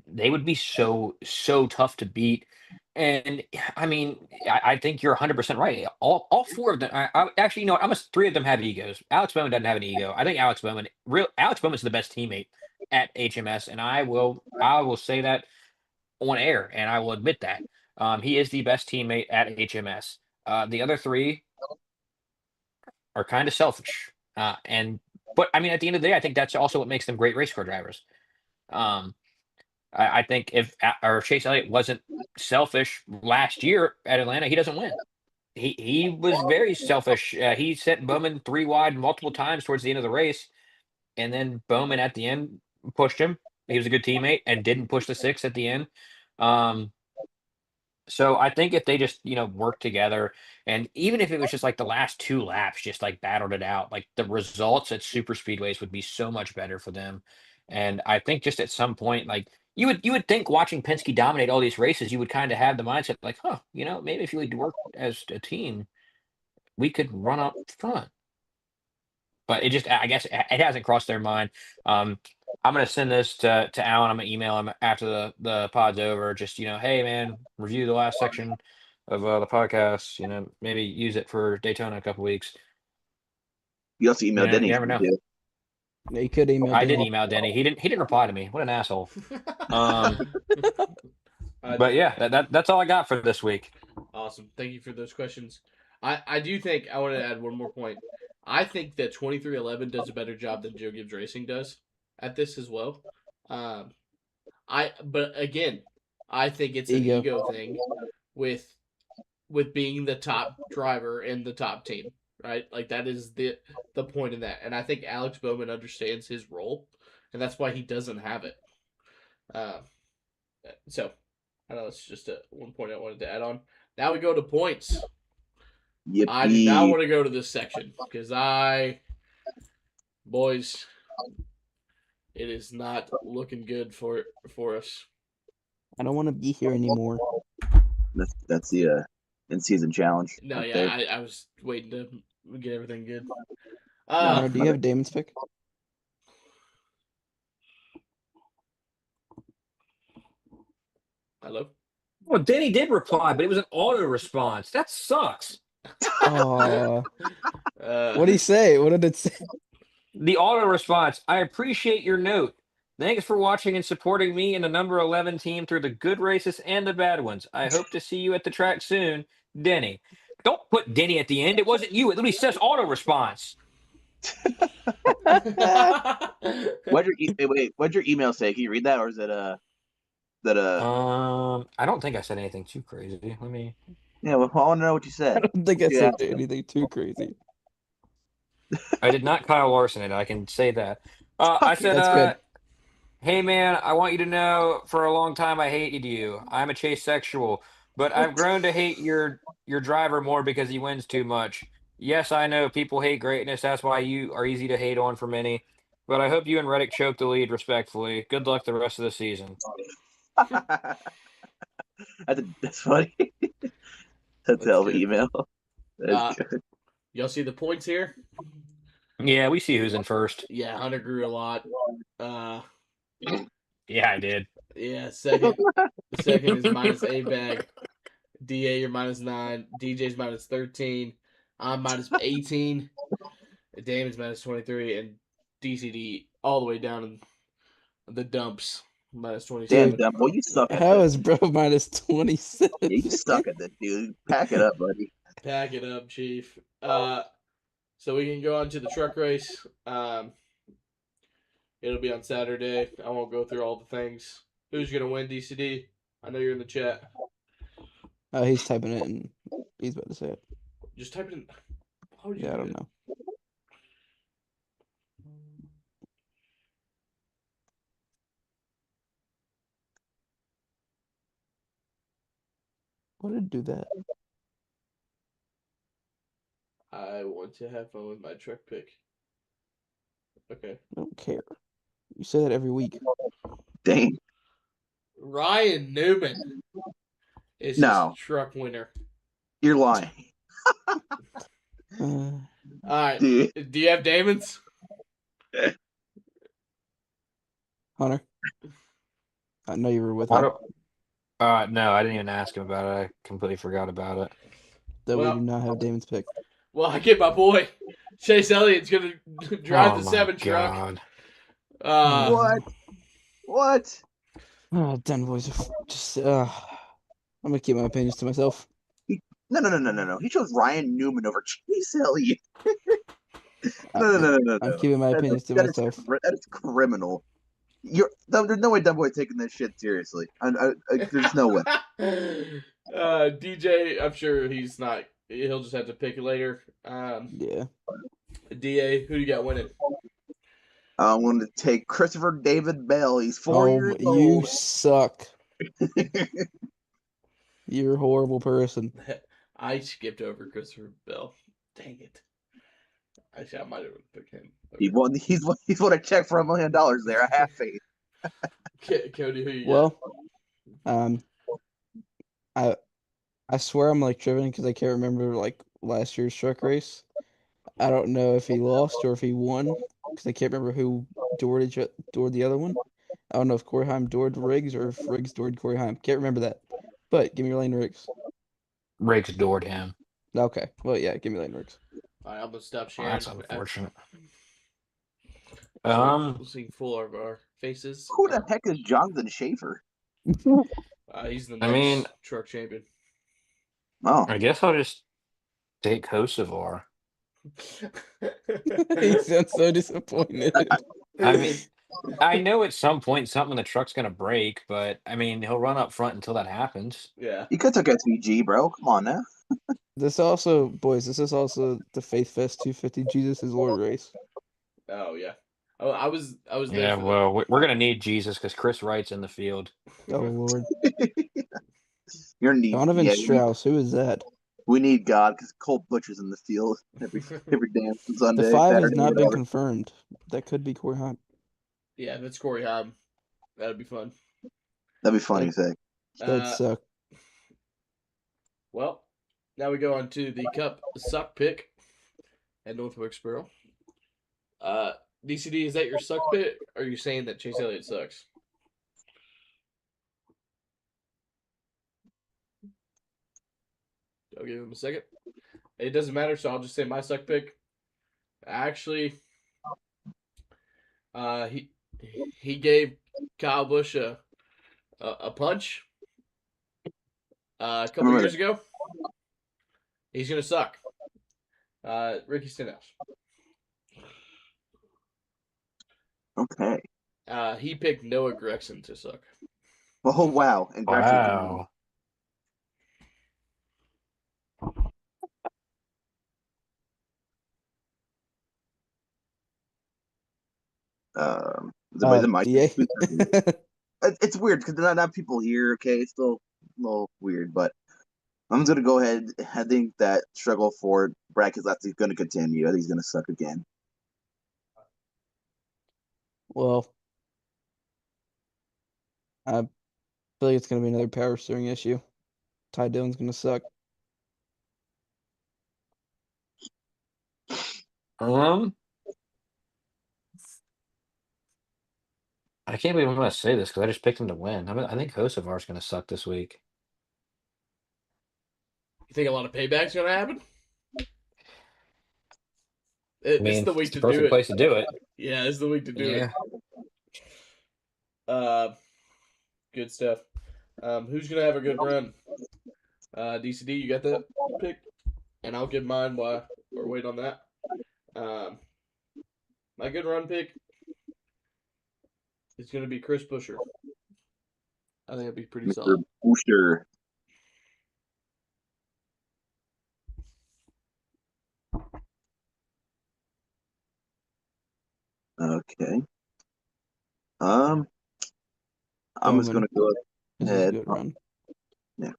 they would be so tough to beat. And I mean, I think you're 100% right. All 4 of them. Actually, almost 3 of them have egos. Alex Bowman doesn't have an ego. I think Alex Bowman's the best teammate at HMS, and I will say that on air, and I will admit that he is the best teammate at HMS. The other 3 are kind of selfish, but I mean, at the end of the day, I think that's also what makes them great race car drivers. Um, I think if Chase Elliott wasn't selfish last year at Atlanta, he doesn't win. he was very selfish. He sent Bowman 3 wide multiple times towards the end of the race, and then Bowman at the end pushed him. He was a good teammate and didn't push the 6 at the end. Um, so I think if they just, work together, and even if it was just like the last 2 laps, just like battled it out, like the results at super speedways would be so much better for them. And I think just at some point, like you would think watching Penske dominate all these races, you would kind of have the mindset like, huh, maybe if you would work as a team, we could run up front. But it just, I guess, it hasn't crossed their mind. I'm gonna send this to Alan. I'm gonna email him after the pod's over. Just hey man, review the last section of the podcast. Maybe use it for Daytona in a couple weeks. You also emailed You Denny. never know. Yeah, you could email I did Danny. email Denny. He didn't reply to me. What an asshole. Um, I but did. yeah, that's all I got for this week. Awesome. Thank you for those questions. I do think I want to add one more point. I think that 2311 does a better job than Joe Gibbs Racing does at this as well. But again, I think it's an ego thing with being the top driver in the top team, right? Like that is the point in that. And I think Alex Bowman understands his role, and that's why he doesn't have it. So I know that's just one point I wanted to add on. Now we go to points. Yippee. I do not want to go to this section because boys, it is not looking good for us. I don't want to be here anymore. That's the in-season challenge. No, right yeah, there. I was waiting to get everything good. Hunter, do you have Damon's pick? Hello? Well, Denny did reply, but it was an auto response. That sucks. Oh. What did he say? What did it say? The auto response. I appreciate your note. Thanks for watching and supporting me and the number 11 team through the good races and the bad ones. I hope to see you at the track soon, Denny. Don't put Denny at the end. It wasn't you. It literally says auto response. What'd your email say? Can you read that, or is it I don't think I said anything too crazy. Let me. Yeah, well, I want to know what you said. I don't think I said anything too crazy. I did not Kyle Larson it. I can say that. I said, That's good. Hey man, I want you to know for a long time I hated you. I'm a chase sexual, but I've grown to hate your driver more because he wins too much. Yes, I know people hate greatness. That's why you are easy to hate on for many. But I hope you and Reddick choke the lead respectfully. Good luck the rest of the season. That's funny. That's a hell of an email. That's good. Y'all see the points here? Yeah, we see who's in first. Yeah, Hunter grew a lot. Yeah, I did. Yeah, second is minus A bag. DA, you're minus 9. DJ's minus 13. I'm minus 18. Damon's minus 23. And DCD all the way down in the dumps. Minus 27. Damn, dumb boy, you suck at How this. is bro minus 27? Yeah, you suck at this, dude. Pack it up, buddy. Pack it up, Chief. So we can go on to the truck race. It'll be on Saturday. I won't go through all the things. Who's going to win, DCD? I know you're in the chat. He's typing it and he's about to say it. Just type it in. Yeah, I don't know. What did do that? I want to have fun with my truck pick. Okay. I don't care. You say that every week. Dang. Ryan Newman is his truck winner. You're lying. All right. Dude. Do you have Damon's? Hunter? I know you were with him. No, I didn't even ask him about it. I completely forgot about it. We do not have Damon's pick. Well, I get my boy Chase Elliott's going to drive the 7 truck. What? Oh, done, boys. Just I'm gonna keep my opinions to myself. No. He chose Ryan Newman over Chase Elliott. No. I'm keeping my opinions to myself. That is criminal. There's no way Dumb Boy taking this shit seriously. There's no way. DJ, I'm sure he's not He'll just have to pick it later. Yeah. DA, who do you got winning? I'm going to take Christopher David Bell. He's 4 years Oh, you old. suck. You're a horrible person. I skipped over Christopher Bell. Dang it. Actually, I might have picked him. He Okay. won. He's won a check for $1 million there. I have faith. Cody, who you got? Well, um, I I swear I'm like driven because I can't remember like last year's truck race. I don't know if he lost or if he won because I can't remember who doored the other one. I don't know if Corey Heim doored Riggs or if Riggs doored Corey Heim. Can't remember that. But give me Lane Riggs. Riggs adored him. Okay. Well, yeah, give me Lane Riggs. All right, I'm gonna stop Oh, sharing. that's unfortunate. So Um, we'll see full of our faces. Who the heck is Jonathan Schaefer? He's the I next mean, truck champion. Oh, I guess I'll just take Hocevar. He sounds so disappointed. I mean, I know at some point something in the truck's gonna break, but I mean, he'll run up front until that happens. Yeah. you could take SVG, bro. Come on now. This also, boys, this is also the Faith Fest 250 Jesus is Lord race. Oh yeah. Oh, I was there Yeah, for the. well, we're gonna need Jesus because Chris Wright's in the field. Oh Lord. You're need. Donovan Yeah, Strauss, who is that? we need God because Cole Butcher's in the field every damn The Sunday, 5 has Saturday, not been whatever. confirmed. That could be Corey Hunt. Yeah, that's Corey Haim. That'd be fun. That'd be funny to say. That'd Uh, suck. well, now we go on to the Cup suck pick at North Wilkesboro. DCD, is that your suck pick? Or are you saying that Chase Elliott sucks? I'll give him a second. It doesn't matter, so I'll just say my suck pick. Actually, he gave Kyle Busch a punch a couple years ago. He's gonna suck. Ricky Stenhouse. Okay. He picked Noah Gregson to suck. Oh wow, and Gregson. Wow. Is it my DA. It's weird because not people here. Okay, it's still a little weird, but I'm just gonna go ahead. I think that struggle for Brad Keselowski is going to continue. I think he's going to suck again. Well, I feel like it's gonna be another power steering issue. Ty Dillon's gonna suck. Um, I can't believe I'm gonna say this because I just picked him to win. I think Hocevar's gonna suck this week. You think a lot of payback's gonna happen? I This is mean, the week it's the to do perfect it. place to do it. Yeah, this is the week to do Yeah. it. Good stuff. Who's gonna have a good run? DCD, you got that pick? And I'll give mine while we're waiting on that. My good run pick is gonna be Chris Buescher. I think it'll be pretty Mr. solid. Booster. Okay. I'm just Bowman. gonna go This is a ahead. good run. Yeah.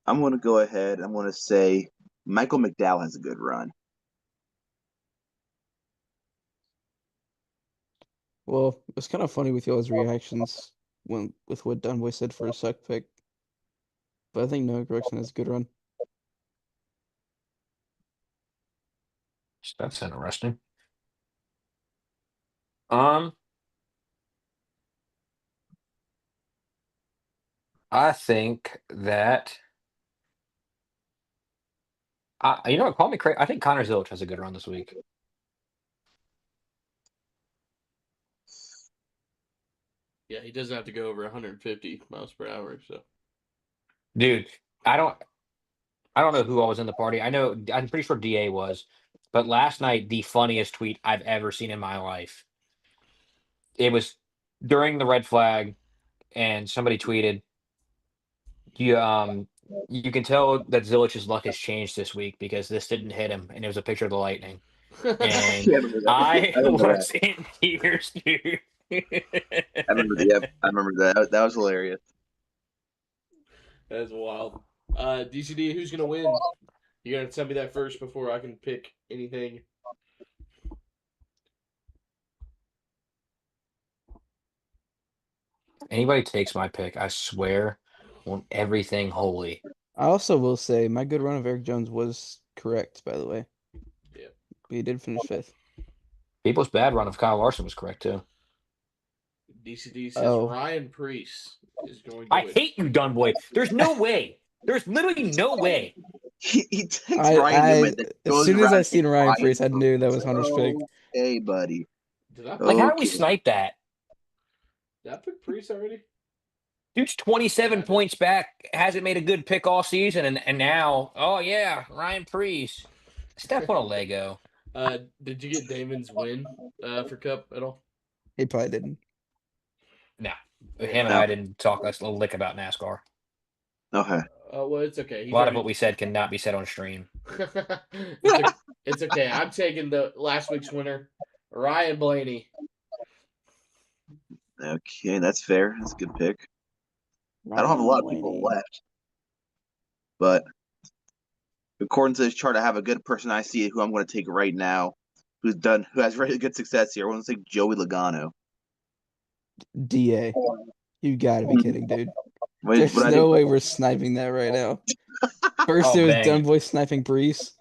I'm gonna go ahead. I'm gonna say Michael McDowell has a good run. Well, it's kind of funny with y'all's reactions with what Dunboy said for a suck pick. But I think Noah Gregson has a good run. That's interesting. Um, I think that you know what? Call me crazy. I think Connor Zilch has a good run this week. Yeah, he doesn't have to go over 150 miles per hour. So, Dude, I don't know who all was in the party. I'm pretty sure DA was, but last night the funniest tweet I've ever seen in my life. It was during the red flag, and somebody tweeted, "You You can tell that Zilich's luck has changed this week because this didn't hit him, and it was a picture of the Lightning. And Yeah, I remember that. I I remember that. was in tears, dude. I remember. Yep, I remember that. That was hilarious. That's wild. DCD, who's gonna win? You gotta tell me that first before I can pick anything. Anybody takes my pick, I swear on everything holy. I also will say my good run of Eric Jones was correct, by the way. Yeah. He did finish 5th. People's bad run of Kyle Larson was correct too. DCD says Oh. Ryan Priest is going to I win. hate you, Dunboy. There's no way. There's literally no way. He takes Ryan Newman. As soon as I seen Ryan Priest, I knew that was Hunter's pick. Hey, buddy. Did I Like, how do we Okay. snipe that? Did I pick Priest already? Dude's 27 points back, hasn't made a good pick all season, and now, oh yeah, Ryan Priest. Step on a Lego. Did you get Damon's win for Cup at all? He probably didn't. No. Him and I didn't talk a lick about NASCAR. Okay. Well, it's okay. A lot of what we said cannot be said on stream. It's okay. I'm taking the last week's winner, Ryan Blaney. Okay, that's fair. That's a good pick. I don't have a lot of people left, but according to this chart, I have a good person I see who I'm going to take right now, who has really good success here. I want to take Joey Logano. DA. You gotta be kidding, dude. What There's I no do? way we're sniping that right now. First it was dang. Dunboy sniping Brees.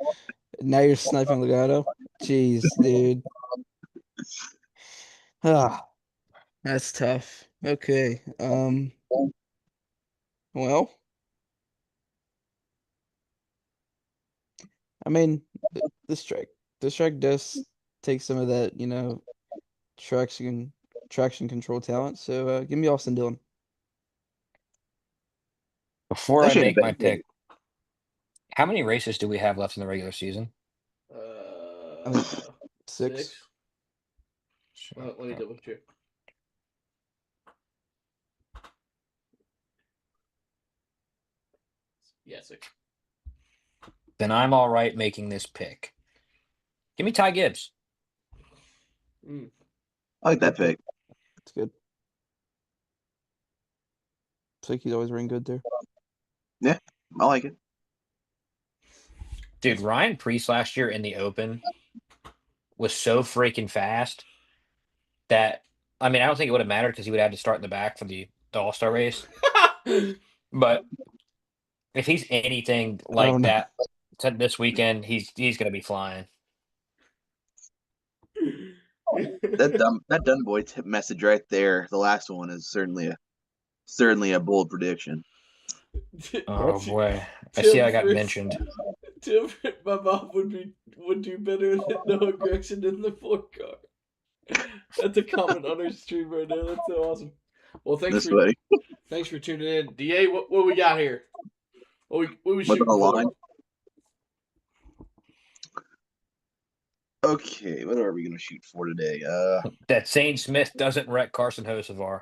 Now you're sniping Legato. Jeez, dude. Ah, that's tough. Okay. Well, I mean, this track does take some of that, traction control talent. So give me Austin Dillon. Before I Actually, make my pick, how many races do we have left in the regular season? I think 6. Let me double check. Yeah, 6. Then I'm all right making this pick. Give me Ty Gibbs. I like that pick. It's good. Looks like he's always running good there. Yeah, I like it. Dude, Ryan Priest last year in the Open was so freaking fast that, I mean, I don't think it would have mattered because he would have to start in the back for the All-Star race. But if he's anything like that this weekend, he's going to be flying. That Dunboy tip message right there, the last one, is certainly a bold prediction. Oh boy, I see I got mentioned. Tim, my mom would do better than Noah Gregson in the 4 car. That's a comment on our stream right now. That's so awesome. Well, thanks for tuning in. DA, what we got here? What we shooting for? Okay, what are we gonna shoot for today? That Zane Smith doesn't wreck Carson Hocevar.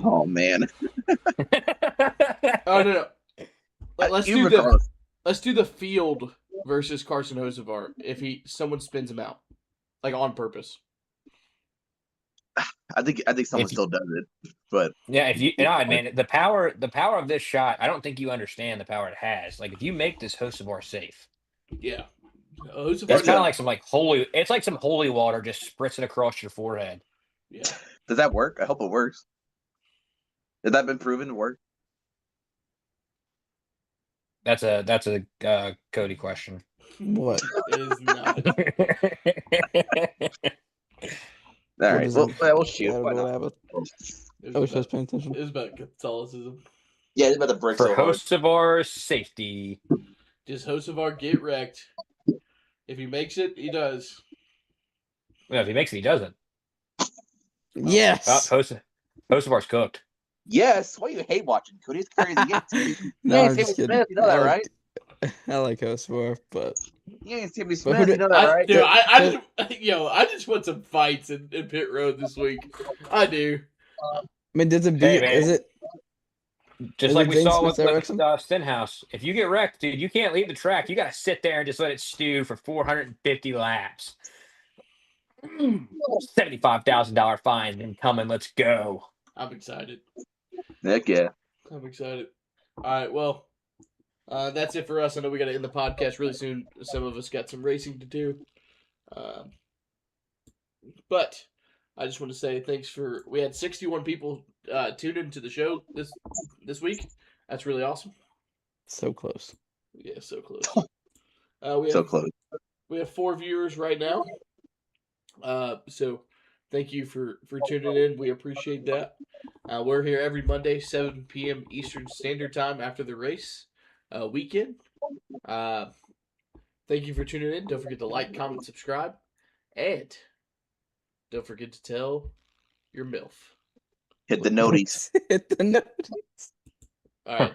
Oh man. Oh no. Let's do the field versus Carson Hocevar if someone spins him out, like on purpose. I think someone still does it, but yeah, man, the power of this shot, I don't think you understand the power it has. Like if you make this Hocevar safe, yeah, it's kind of like some holy water just spritzing across your forehead. Yeah, does that work? I hope it works. Has that been proven to work? That's a Cody question. What? It is not. All right, we'll shoot. I don't know what happened. I wish I was paying attention. It was about Catholicism. Yeah, it's about the brick for so hard. Hocevar's safety. Just Hocevar get wrecked. If he makes it, he does. Well, if he makes it, he doesn't. Yes. Hocevar's cooked. Yes. Why you hate watching Cody? It's crazy. No, I'm just Smith, kidding. you know that, right? I like Hocevar, but You ain't Timmy Smith. You know that, right? Dude, I just want some fights in pit road this week. I do. I mean, does it beat? Is it? Just Is like it we Zane saw Smith that wrecks with him? Stenhouse. If you get wrecked, dude, you can't leave the track. You got to sit there and just let it stew for 450 laps. $75,000 fine incoming. Let's go. I'm excited. Heck yeah. I'm excited. All right, well, that's it for us. I know we got to end the podcast really soon. Some of us got some racing to do. But I just want to say thanks for. We had 61 people tuned into the show this week. That's really awesome. So close. Yeah, so close. So close. We have 4 viewers right now. So thank you for tuning in. We appreciate that. We're here every Monday, 7 p.m. Eastern Standard Time after the race weekend. Thank you for tuning in. Don't forget to like, comment, subscribe, and don't forget to tell your MILF. Hit the noties. Hit the note. All right.